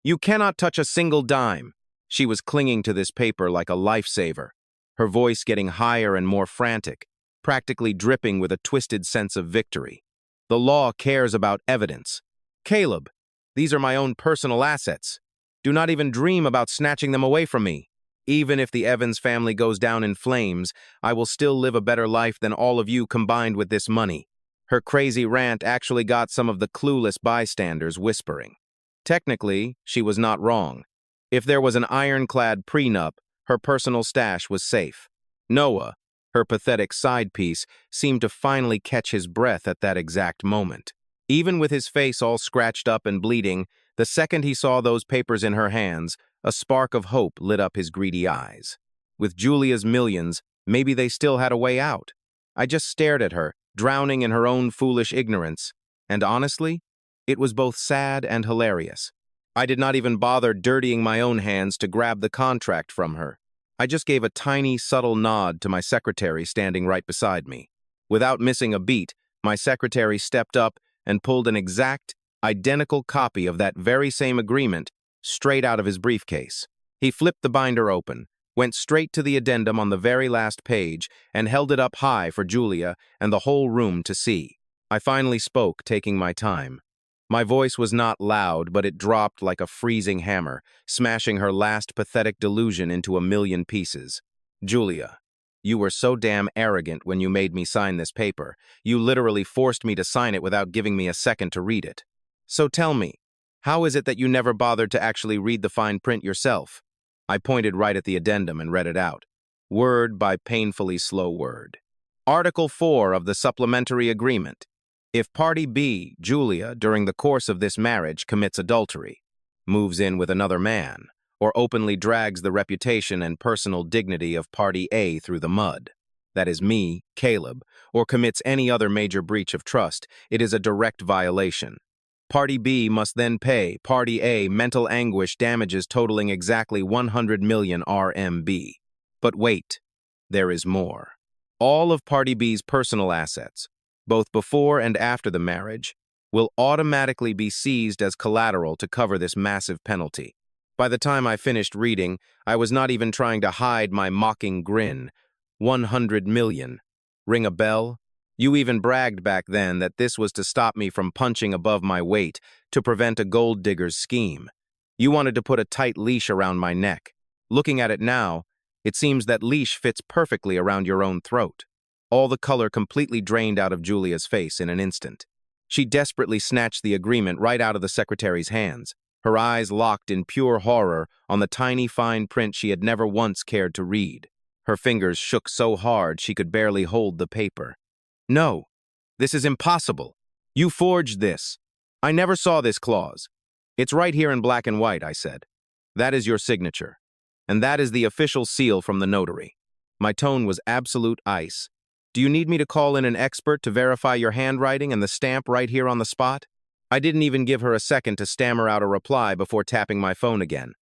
You cannot touch a single dime. She was clinging to this paper like a lifesaver, her voice getting higher and more frantic, practically dripping with a twisted sense of victory. The law cares about evidence. Caleb, these are my own personal assets. Do not even dream about snatching them away from me. Even if the Evans family goes down in flames, I will still live a better life than all of you combined with this money. Her crazy rant actually got some of the clueless bystanders whispering. Technically, she was not wrong. If there was an ironclad prenup, her personal stash was safe. Noah, her pathetic side piece, seemed to finally catch his breath at that exact moment. Even with his face all scratched up and bleeding, the second he saw those papers in her hands, a spark of hope lit up his greedy eyes. With Julia's millions, maybe they still had a way out. I just stared at her, drowning in her own foolish ignorance, and honestly, it was both sad and hilarious. I did not even bother dirtying my own hands to grab the contract from her. I just gave a tiny, subtle nod to my secretary standing right beside me. Without missing a beat, my secretary stepped up and pulled an exact, identical copy of that very same agreement straight out of his briefcase. He flipped the binder open, went straight to the addendum on the very last page, and held it up high for Julia and the whole room to see. I finally spoke, taking my time. My voice was not loud, but it dropped like a freezing hammer, smashing her last pathetic delusion into a million pieces. Julia, you were so damn arrogant when you made me sign this paper. You literally forced me to sign it without giving me a second to read it. So tell me, how is it that you never bothered to actually read the fine print yourself? I pointed right at the addendum and read it out, word by painfully slow word. Article 4 of the supplementary agreement. If Party B, Julia, during the course of this marriage commits adultery, moves in with another man, or openly drags the reputation and personal dignity of Party A through the mud, that is me, Caleb, or commits any other major breach of trust, it is a direct violation. Party B must then pay Party A mental anguish damages totaling exactly 100 million RMB. But wait, there is more. All of Party B's personal assets, both before and after the marriage, will automatically be seized as collateral to cover this massive penalty. By the time I finished reading, I was not even trying to hide my mocking grin. 100 million. Ring a bell? You even bragged back then that this was to stop me from punching above my weight, to prevent a gold digger's scheme. You wanted to put a tight leash around my neck. Looking at it now, it seems that leash fits perfectly around your own throat. All the color completely drained out of Julia's face in an instant. She desperately snatched the agreement right out of the secretary's hands, her eyes locked in pure horror on the tiny fine print she had never once cared to read. Her fingers shook so hard she could barely hold the paper. No, this is impossible. You forged this. I never saw this clause. It's right here in black and white, I said. That is your signature. And that is the official seal from the notary. My tone was absolute ice. Do you need me to call in an expert to verify your handwriting and the stamp right here on the spot? I didn't even give her a second to stammer out a reply before tapping my phone again.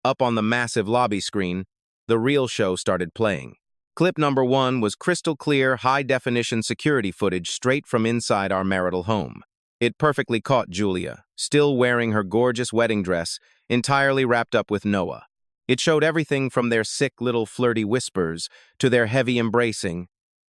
Up on the massive lobby screen, the real show started playing. Clip number 1 was crystal clear, high-definition security footage straight from inside our marital home. It perfectly caught Julia, still wearing her gorgeous wedding dress, entirely wrapped up with Noah. It showed everything from their sick little flirty whispers to their heavy embracing,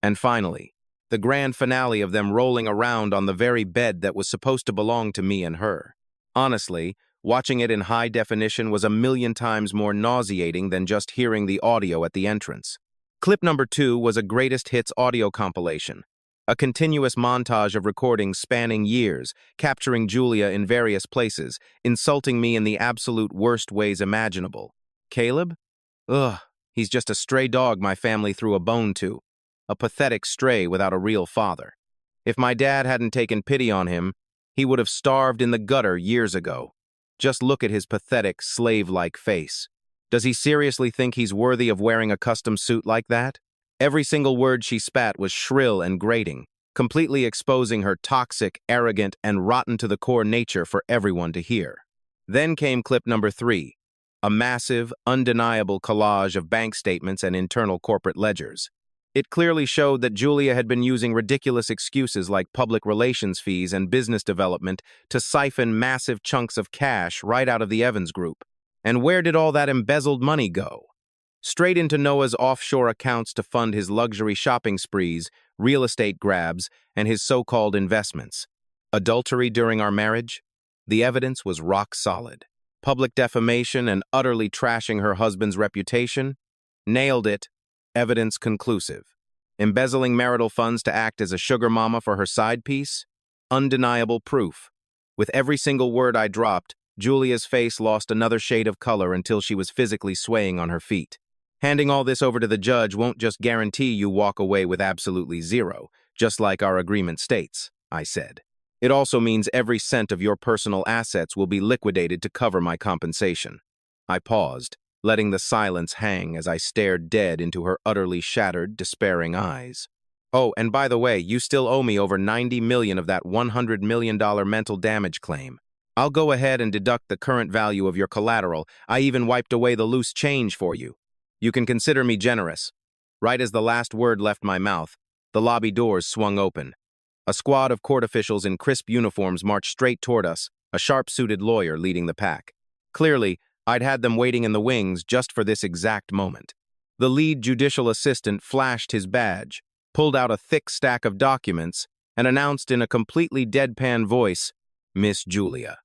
and finally, the grand finale of them rolling around on the very bed that was supposed to belong to me and her. Honestly, watching it in high definition was a million times more nauseating than just hearing the audio at the entrance. Clip number 2 was a greatest hits audio compilation, a continuous montage of recordings spanning years, capturing Julia in various places, insulting me in the absolute worst ways imaginable. Caleb? Ugh, he's just a stray dog my family threw a bone to. A pathetic stray without a real father. If my dad hadn't taken pity on him, he would have starved in the gutter years ago. Just look at his pathetic, slave-like face. Does he seriously think he's worthy of wearing a custom suit like that? Every single word she spat was shrill and grating, completely exposing her toxic, arrogant, and rotten-to-the-core nature for everyone to hear. Then came clip number 3, a massive, undeniable collage of bank statements and internal corporate ledgers. It clearly showed that Julia had been using ridiculous excuses like public relations fees and business development to siphon massive chunks of cash right out of the Evans Group. And where did all that embezzled money go? Straight into Noah's offshore accounts to fund his luxury shopping sprees, real estate grabs, and his so-called investments. Adultery during our marriage? The evidence was rock solid. Public defamation and utterly trashing her husband's reputation? Nailed it. Evidence conclusive. Embezzling marital funds to act as a sugar mama for her side piece? Undeniable proof. With every single word I dropped, Julia's face lost another shade of color until she was physically swaying on her feet. Handing all this over to the judge won't just guarantee you walk away with absolutely zero, just like our agreement states, I said. It also means every cent of your personal assets will be liquidated to cover my compensation. I paused, letting the silence hang as I stared dead into her utterly shattered, despairing eyes. Oh, and by the way, you still owe me over 90 million of that $100 million mental damage claim. I'll go ahead and deduct the current value of your collateral. I even wiped away the loose change for you. You can consider me generous." Right as the last word left my mouth, the lobby doors swung open. A squad of court officials in crisp uniforms marched straight toward us, a sharp-suited lawyer leading the pack. Clearly, I'd had them waiting in the wings just for this exact moment. The lead judicial assistant flashed his badge, pulled out a thick stack of documents, and announced in a completely deadpan voice, "Miss Julia."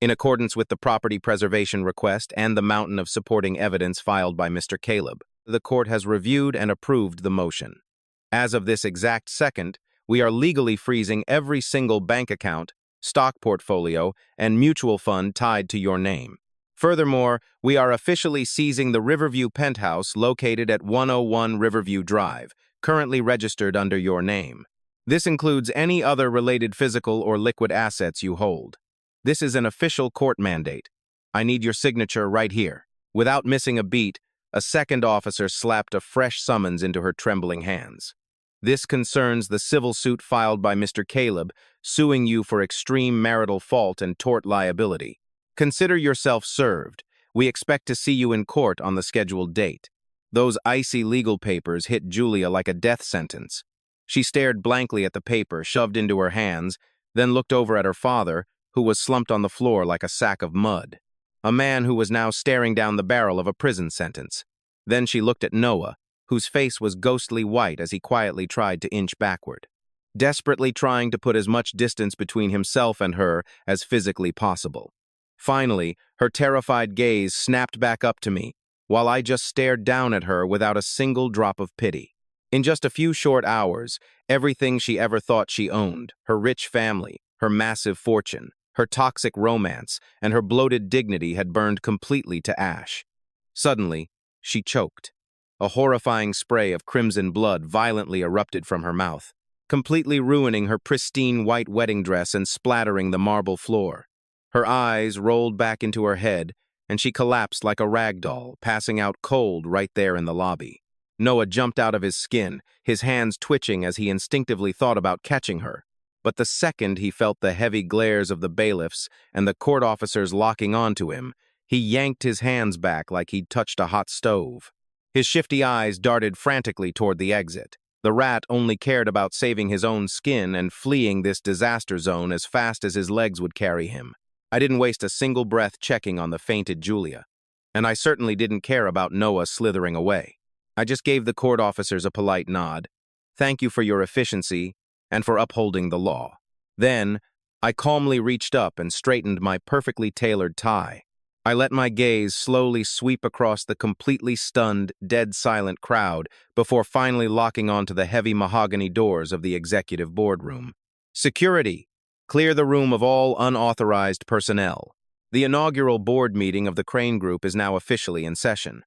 In accordance with the property preservation request and the mountain of supporting evidence filed by Mr. Caleb, the court has reviewed and approved the motion. As of this exact second, we are legally freezing every single bank account, stock portfolio, and mutual fund tied to your name. Furthermore, we are officially seizing the Riverview penthouse located at 101 Riverview Drive, currently registered under your name. This includes any other related physical or liquid assets you hold. This is an official court mandate. I need your signature right here. Without missing a beat, a second officer slapped a fresh summons into her trembling hands. This concerns the civil suit filed by Mr. Caleb, suing you for extreme marital fault and tort liability. Consider yourself served. We expect to see you in court on the scheduled date. Those icy legal papers hit Julia like a death sentence. She stared blankly at the paper shoved into her hands, then looked over at her father, who was slumped on the floor like a sack of mud. A man who was now staring down the barrel of a prison sentence. Then she looked at Noah, whose face was ghostly white as he quietly tried to inch backward, desperately trying to put as much distance between himself and her as physically possible. Finally, her terrified gaze snapped back up to me, while I just stared down at her without a single drop of pity. In just a few short hours, everything she ever thought she owned, her rich family, her massive fortune, her toxic romance, and her bloated dignity had burned completely to ash. Suddenly, she choked. A horrifying spray of crimson blood violently erupted from her mouth, completely ruining her pristine white wedding dress and splattering the marble floor. Her eyes rolled back into her head, and she collapsed like a rag doll, passing out cold right there in the lobby. Noah jumped out of his skin, his hands twitching as he instinctively thought about catching her. But the second he felt the heavy glares of the bailiffs and the court officers locking onto him, he yanked his hands back like he'd touched a hot stove. His shifty eyes darted frantically toward the exit. The rat only cared about saving his own skin and fleeing this disaster zone as fast as his legs would carry him. I didn't waste a single breath checking on the fainted Julia, and I certainly didn't care about Noah slithering away. I just gave the court officers a polite nod. "Thank you for your efficiency and for upholding the law." Then, I calmly reached up and straightened my perfectly tailored tie. I let my gaze slowly sweep across the completely stunned, dead-silent crowd before finally locking onto the heavy mahogany doors of the executive boardroom. "Security! Clear the room of all unauthorized personnel." The inaugural board meeting of the Crane Group is now officially in session.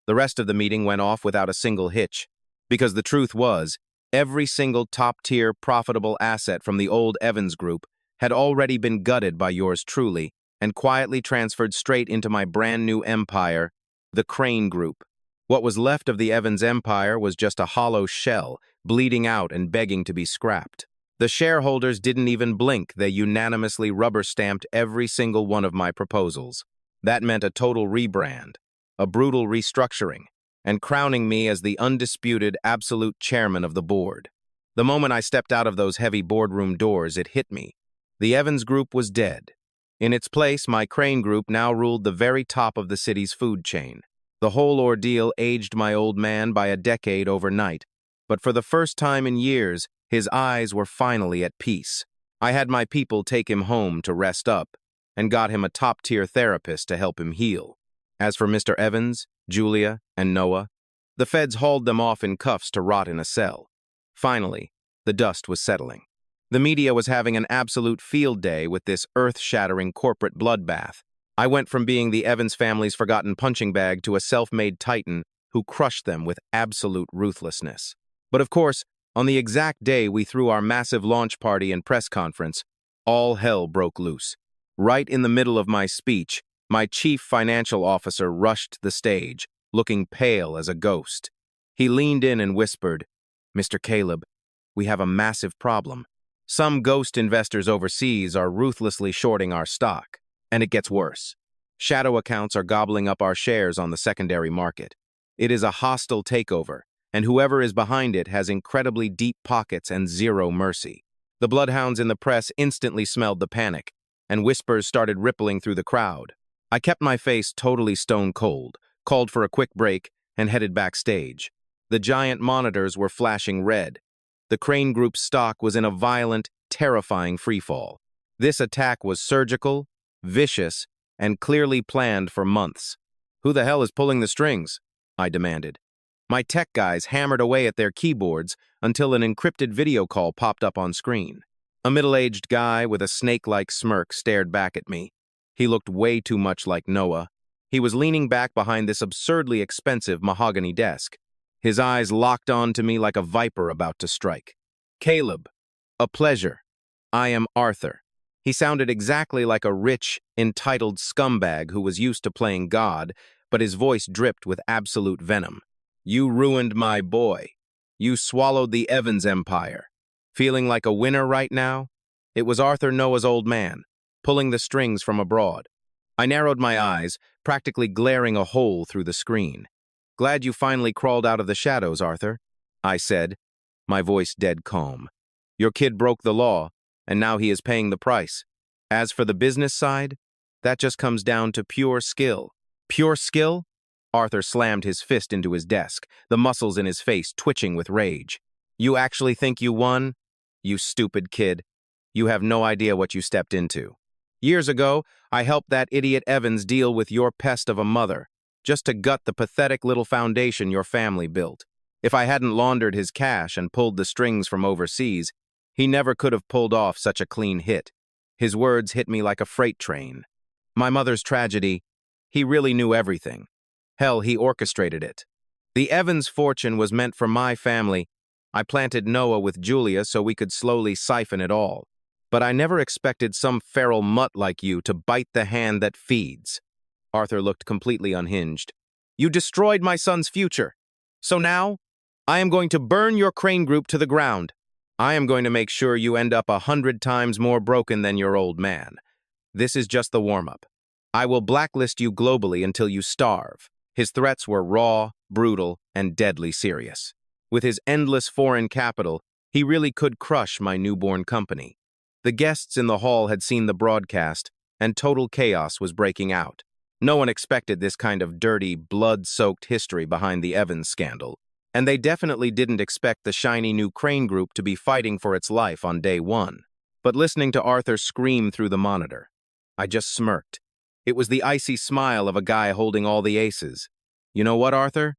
The rest of the meeting went off without a single hitch, because the truth was, every single top-tier profitable asset from the old Evans Group had already been gutted by yours truly and quietly transferred straight into my brand-new empire, the Crane Group. What was left of the Evans empire was just a hollow shell, bleeding out and begging to be scrapped. The shareholders didn't even blink. They unanimously rubber-stamped every single one of my proposals. That meant a total rebrand, a brutal restructuring, and crowning me as the undisputed absolute chairman of the board. The moment I stepped out of those heavy boardroom doors, it hit me. The Evans Group was dead. In its place, my Crane Group now ruled the very top of the city's food chain. The whole ordeal aged my old man by a decade overnight, but for the first time in years, his eyes were finally at peace. I had my people take him home to rest up, and got him a top-tier therapist to help him heal. As for Mr. Evans, Julia, and Noah, the feds hauled them off in cuffs to rot in a cell. Finally, the dust was settling. The media was having an absolute field day with this earth-shattering corporate bloodbath. I went from being the Evans family's forgotten punching bag to a self-made titan who crushed them with absolute ruthlessness. But of course, on the exact day we threw our massive launch party and press conference, all hell broke loose. Right in the middle of my speech, my chief financial officer rushed the stage, looking pale as a ghost. He leaned in and whispered, "Mr. Caleb, we have a massive problem. Some ghost investors overseas are ruthlessly shorting our stock." And it gets worse. Shadow accounts are gobbling up our shares on the secondary market. It is a hostile takeover, and whoever is behind it has incredibly deep pockets and zero mercy. The bloodhounds in the press instantly smelled the panic, and whispers started rippling through the crowd. I kept my face totally stone cold, called for a quick break, and headed backstage. The giant monitors were flashing red. The Crane Group's stock was in a violent, terrifying freefall. This attack was surgical, vicious, and clearly planned for months. "Who the hell is pulling the strings?" I demanded. My tech guys hammered away at their keyboards until an encrypted video call popped up on screen. A middle-aged guy with a snake-like smirk stared back at me. He looked way too much like Noah. He was leaning back behind this absurdly expensive mahogany desk. His eyes locked on to me like a viper about to strike. "Caleb, a pleasure. I am Arthur." He sounded exactly like a rich, entitled scumbag who was used to playing God, but his voice dripped with absolute venom. "You ruined my boy. You swallowed the Evans empire. Feeling like a winner right now?" It was Arthur, Noah's old man, pulling the strings from abroad. I narrowed my eyes, practically glaring a hole through the screen. "Glad you finally crawled out of the shadows, Arthur," I said, my voice dead calm. "Your kid broke the law, and now he is paying the price. As for the business side, that just comes down to pure skill." "Pure skill?" Arthur slammed his fist into his desk, the muscles in his face twitching with rage. "You actually think you won? You stupid kid. You have no idea what you stepped into. Years ago, I helped that idiot Evans deal with your pest of a mother, just to gut the pathetic little foundation your family built. If I hadn't laundered his cash and pulled the strings from overseas, he never could have pulled off such a clean hit." His words hit me like a freight train. My mother's tragedy, he really knew everything. Hell, he orchestrated it. The Evans fortune was meant for my family. I planted Noah with Julia so we could slowly siphon it all. But I never expected some feral mutt like you to bite the hand that feeds. Arthur looked completely unhinged. "You destroyed my son's future. So now, I am going to burn your Crane Group to the ground. I am going to make sure you end up 100 times more broken than your old man. This is just the warm-up. I will blacklist you globally until you starve." His threats were raw, brutal, and deadly serious. With his endless foreign capital, he really could crush my newborn company. The guests in the hall had seen the broadcast, and total chaos was breaking out. No one expected this kind of dirty, blood-soaked history behind the Evans scandal, and they definitely didn't expect the shiny new Crane Group to be fighting for its life on day one. But listening to Arthur scream through the monitor, I just smirked. It was the icy smile of a guy holding all the aces. "You know what, Arthur?"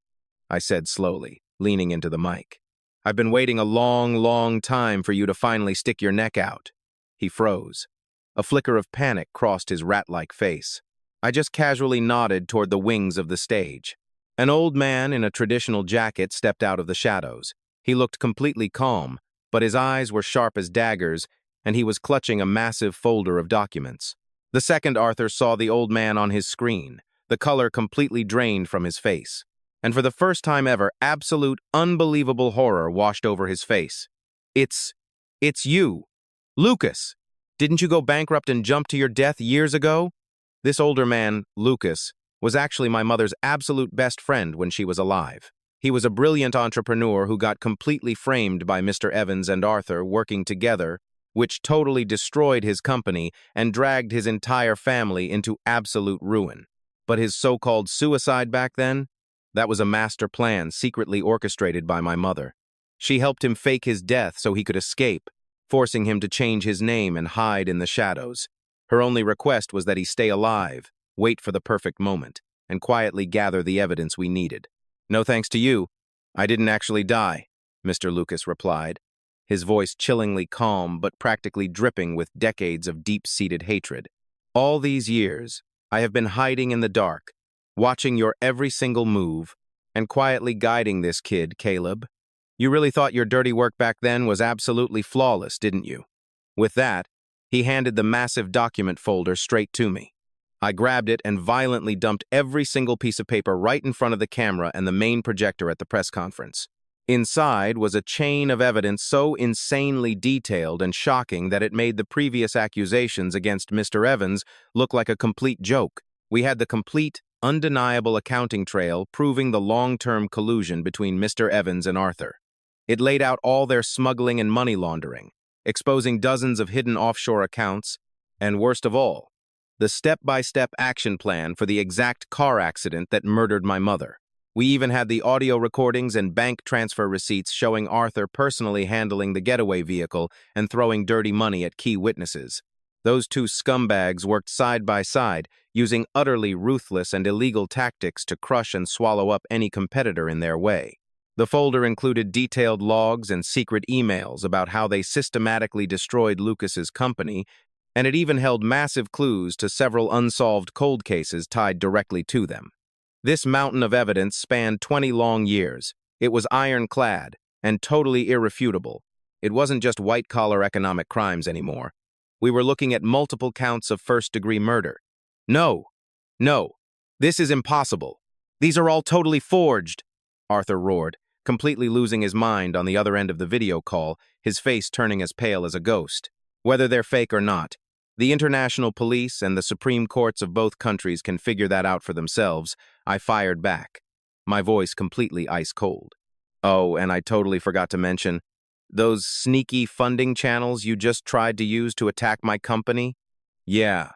I said slowly, leaning into the mic. "I've been waiting a long, long time for you to finally stick your neck out." He froze. A flicker of panic crossed his rat-like face. I just casually nodded toward the wings of the stage. An old man in a traditional jacket stepped out of the shadows. He looked completely calm, but his eyes were sharp as daggers, and he was clutching a massive folder of documents. The second Arthur saw the old man on his screen, the color completely drained from his face. And for the first time ever, absolute, unbelievable horror washed over his face. It's you. Lucas! Didn't you go bankrupt and jump to your death years ago?" This older man, Lucas, was actually my mother's absolute best friend when she was alive. He was a brilliant entrepreneur who got completely framed by Mr. Evans and Arthur working together, which totally destroyed his company and dragged his entire family into absolute ruin. But his so-called suicide back then? That was a master plan secretly orchestrated by my mother. She helped him fake his death so he could escape, forcing him to change his name and hide in the shadows. Her only request was that he stay alive, wait for the perfect moment, and quietly gather the evidence we needed. "No thanks to you, I didn't actually die," Mr. Lucas replied, his voice chillingly calm but practically dripping with decades of deep-seated hatred. "All these years, I have been hiding in the dark, watching your every single move, and quietly guiding this kid, Caleb. You really thought your dirty work back then was absolutely flawless, didn't you?" With that, he handed the massive document folder straight to me. I grabbed it and violently dumped every single piece of paper right in front of the camera and the main projector at the press conference. Inside was a chain of evidence so insanely detailed and shocking that it made the previous accusations against Mr. Evans look like a complete joke. We had the complete, undeniable accounting trail proving the long-term collusion between Mr. Evans and Arthur. It laid out all their smuggling and money laundering, exposing dozens of hidden offshore accounts, and worst of all, the step-by-step action plan for the exact car accident that murdered my mother. We even had the audio recordings and bank transfer receipts showing Arthur personally handling the getaway vehicle and throwing dirty money at key witnesses. Those two scumbags worked side by side, using utterly ruthless and illegal tactics to crush and swallow up any competitor in their way. The folder included detailed logs and secret emails about how they systematically destroyed Lucas's company, and it even held massive clues to several unsolved cold cases tied directly to them. This mountain of evidence spanned 20 long years. It was ironclad and totally irrefutable. It wasn't just white-collar economic crimes anymore. We were looking at multiple counts of first-degree murder. No, this is impossible. These are all totally forged, Arthur roared, completely losing his mind on the other end of the video call, his face turning as pale as a ghost. Whether they're fake or not, the international police and the Supreme Courts of both countries can figure that out for themselves. I fired back, my voice completely ice-cold. Oh, and I totally forgot to mention, those sneaky funding channels you just tried to use to attack my company? Yeah,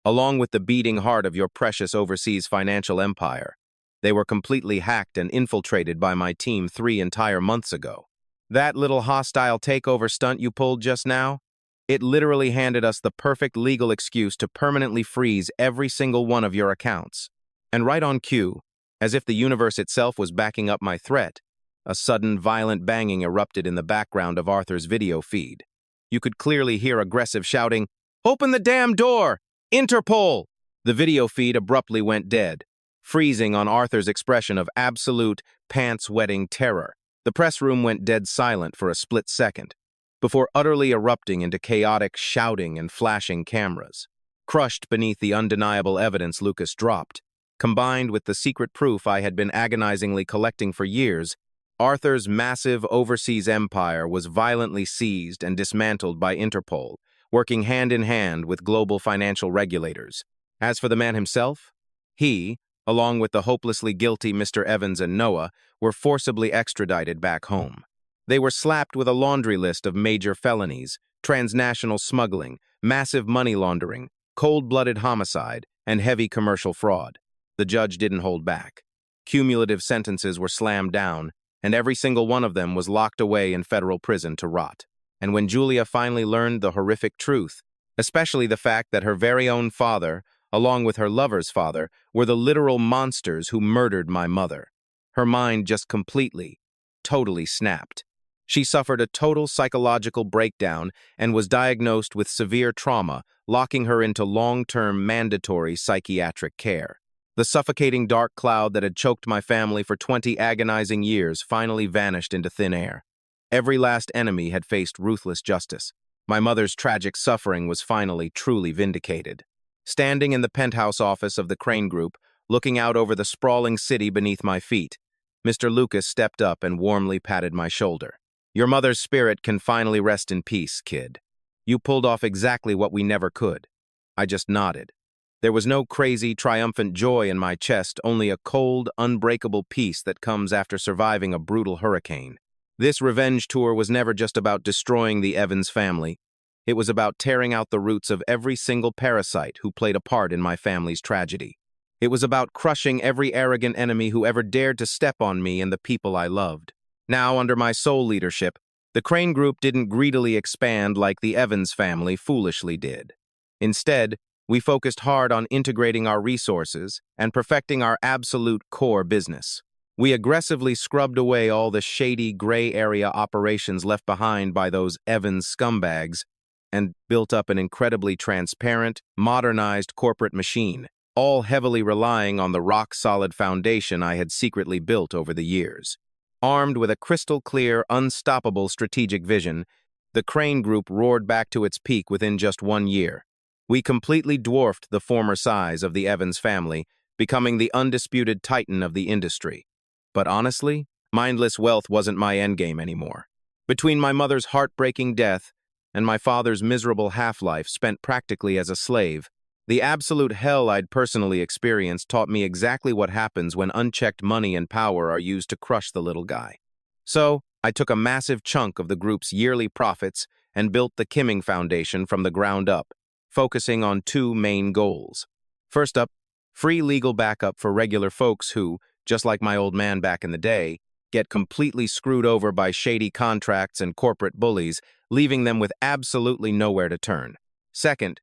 along with the beating heart of your precious overseas financial empire. They were completely hacked and infiltrated by my team 3 entire months ago. That little hostile takeover stunt you pulled just now? It literally handed us the perfect legal excuse to permanently freeze every single one of your accounts. And right on cue, as if the universe itself was backing up my threat, a sudden violent banging erupted in the background of Arthur's video feed. You could clearly hear aggressive shouting, "Open the damn door! Interpol!" The video feed abruptly went dead, freezing on Arthur's expression of absolute, pants-wetting terror. The press room went dead silent for a split second, before utterly erupting into chaotic shouting and flashing cameras. Crushed beneath the undeniable evidence Lucas dropped, combined with the secret proof I had been agonizingly collecting for years, Arthur's massive overseas empire was violently seized and dismantled by Interpol, working hand-in-hand with global financial regulators. As for the man himself, he, along with the hopelessly guilty Mr. Evans and Noah, were forcibly extradited back home. They were slapped with a laundry list of major felonies, transnational smuggling, massive money laundering, cold-blooded homicide, and heavy commercial fraud. The judge didn't hold back. Cumulative sentences were slammed down, and every single one of them was locked away in federal prison to rot. And when Julia finally learned the horrific truth, especially the fact that her very own father, along with her lover's father, were the literal monsters who murdered my mother, her mind just completely, totally snapped. She suffered a total psychological breakdown and was diagnosed with severe trauma, locking her into long-term mandatory psychiatric care. The suffocating dark cloud that had choked my family for 20 agonizing years finally vanished into thin air. Every last enemy had faced ruthless justice. My mother's tragic suffering was finally truly vindicated. Standing in the penthouse office of the Crane Group, looking out over the sprawling city beneath my feet, Mr. Lucas stepped up and warmly patted my shoulder. "Your mother's spirit can finally rest in peace, kid. You pulled off exactly what we never could." I just nodded. There was no crazy, triumphant joy in my chest, only a cold, unbreakable peace that comes after surviving a brutal hurricane. This revenge tour was never just about destroying the Evans family. It was about tearing out the roots of every single parasite who played a part in my family's tragedy. It was about crushing every arrogant enemy who ever dared to step on me and the people I loved. Now, under my sole leadership, the Crane Group didn't greedily expand like the Evans family foolishly did. Instead, we focused hard on integrating our resources and perfecting our absolute core business. We aggressively scrubbed away all the shady gray area operations left behind by those Evans scumbags and built up an incredibly transparent, modernized corporate machine, all heavily relying on the rock-solid foundation I had secretly built over the years. Armed with a crystal-clear, unstoppable strategic vision, the Crane Group roared back to its peak within just 1 year. We completely dwarfed the former size of the Evans family, becoming the undisputed titan of the industry. But honestly, Mindless wealth wasn't my endgame anymore. Between my mother's heartbreaking death and my father's miserable half-life spent practically as a slave, the absolute hell I'd personally experienced taught me exactly what happens when unchecked money and power are used to crush the little guy. So, I took a massive chunk of the group's yearly profits and built the Kimming Foundation from the ground up, focusing on two main goals. First up, free legal backup for regular folks who, just like my old man back in the day, get completely screwed over by shady contracts and corporate bullies, leaving them with absolutely nowhere to turn. Second,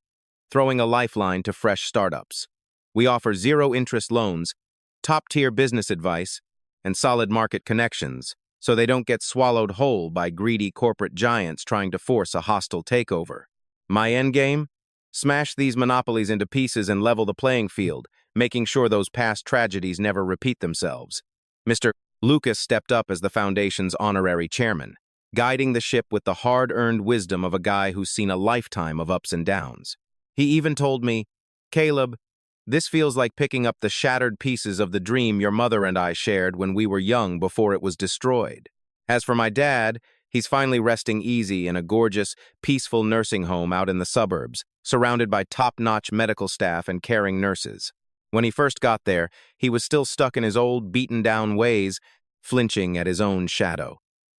throwing a lifeline to fresh startups. We offer zero-interest loans, top-tier business advice, and solid market connections, so they don't get swallowed whole by greedy corporate giants trying to force a hostile takeover. My endgame? Smash these monopolies into pieces and level the playing field, making sure those past tragedies never repeat themselves. Mr. Lucas stepped up as the Foundation's honorary chairman, guiding the ship with the hard-earned wisdom of a guy who's seen a lifetime of ups and downs. He even told me, "Caleb, this feels like picking up the shattered pieces of the dream your mother and I shared when we were young before it was destroyed." As for my dad, he's finally resting easy in a gorgeous, peaceful nursing home out in the suburbs, surrounded by top-notch medical staff and caring nurses. When he first got there, he was still stuck in his old, beaten-down ways, flinching at his own shadow.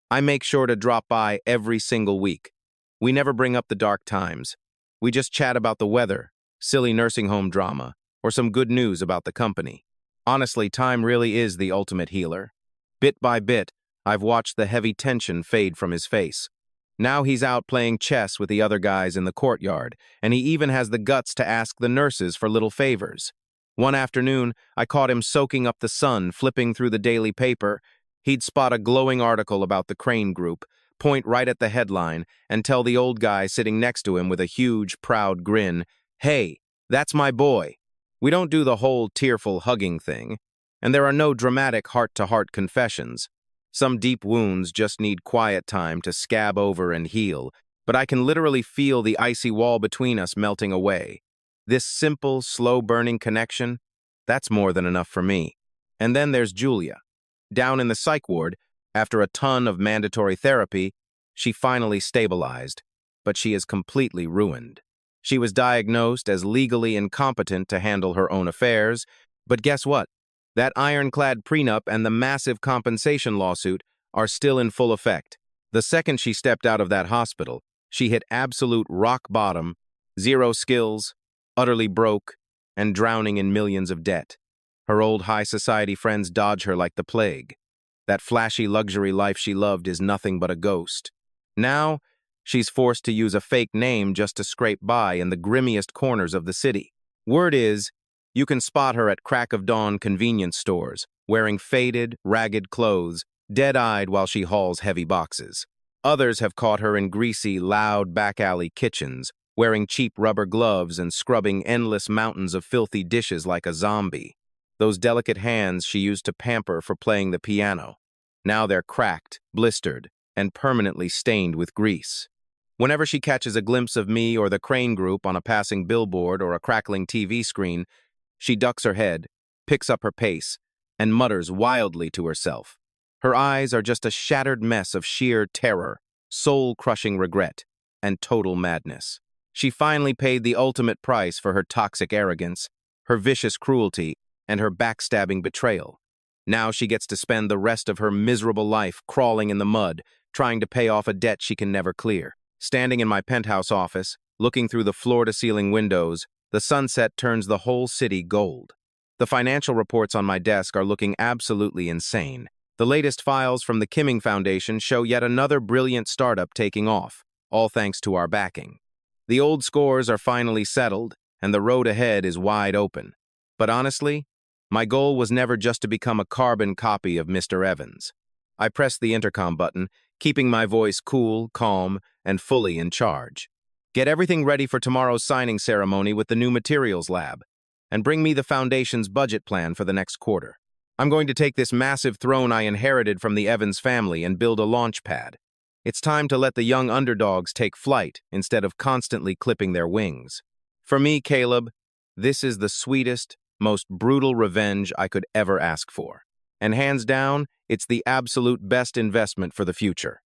I make sure to drop by every single week. We never bring up the dark times. We just chat about the weather, silly nursing home drama, or some good news about the company. Honestly, time really is the ultimate healer. Bit by bit, I've watched the heavy tension fade from his face. Now he's out playing chess with the other guys in the courtyard, and he even has the guts to ask the nurses for little favors. One afternoon, I caught him soaking up the sun, flipping through the daily paper. He'd spot a glowing article about the Crane Group, point right at the headline, and tell the old guy sitting next to him with a huge, proud grin, "Hey, that's my boy." We don't do the whole tearful hugging thing, and there are no dramatic heart-to-heart confessions. Some deep wounds just need quiet time to scab over and heal, but I can literally feel the icy wall between us melting away. This simple, slow-burning connection, that's more than enough for me. And then there's Julia. Down in the psych ward, after a ton of mandatory therapy, she finally stabilized, but she is completely ruined. She was diagnosed as legally incompetent to handle her own affairs, but guess what? That ironclad prenup and the massive compensation lawsuit are still in full effect. The second she stepped out of that hospital, she hit absolute rock bottom, zero skills, utterly broke, and drowning in millions of debt. Her old high society friends dodge her like the plague. That flashy luxury life she loved is nothing but a ghost. Now, she's forced to use a fake name just to scrape by in the grimmiest corners of the city. Word is, you can spot her at crack of dawn convenience stores, wearing faded, ragged clothes, dead-eyed while she hauls heavy boxes. Others have caught her in greasy, loud back-alley kitchens, wearing cheap rubber gloves and scrubbing endless mountains of filthy dishes like a zombie. Those delicate hands she used to pamper for playing the piano. Now they're cracked, blistered, and permanently stained with grease. Whenever she catches a glimpse of me or the Crane Group on a passing billboard or a crackling TV screen, she ducks her head, picks up her pace, and mutters wildly to herself. Her eyes are just a shattered mess of sheer terror, soul-crushing regret, and total madness. She finally paid the ultimate price for her toxic arrogance, her vicious cruelty, and her backstabbing betrayal. Now she gets to spend the rest of her miserable life crawling in the mud, trying to pay off a debt she can never clear. Standing in my penthouse office, looking through the floor-to-ceiling windows, the sunset turns the whole city gold. The financial reports on my desk are looking absolutely insane. The latest files from the Kimming Foundation show yet another brilliant startup taking off, all thanks to our backing. The old scores are finally settled, and the road ahead is wide open. But honestly, my goal was never just to become a carbon copy of Mr. Evans. I pressed the intercom button, keeping my voice cool, calm, and fully in charge. Get everything ready for tomorrow's signing ceremony with the new materials lab, and bring me the Foundation's budget plan for the next quarter. I'm going to take this massive throne I inherited from the Evans family and build a launch pad. It's time to let the young underdogs take flight instead of constantly clipping their wings. For me, Caleb, this is the sweetest, most brutal revenge I could ever ask for. and hands down, it's the absolute best investment for the future.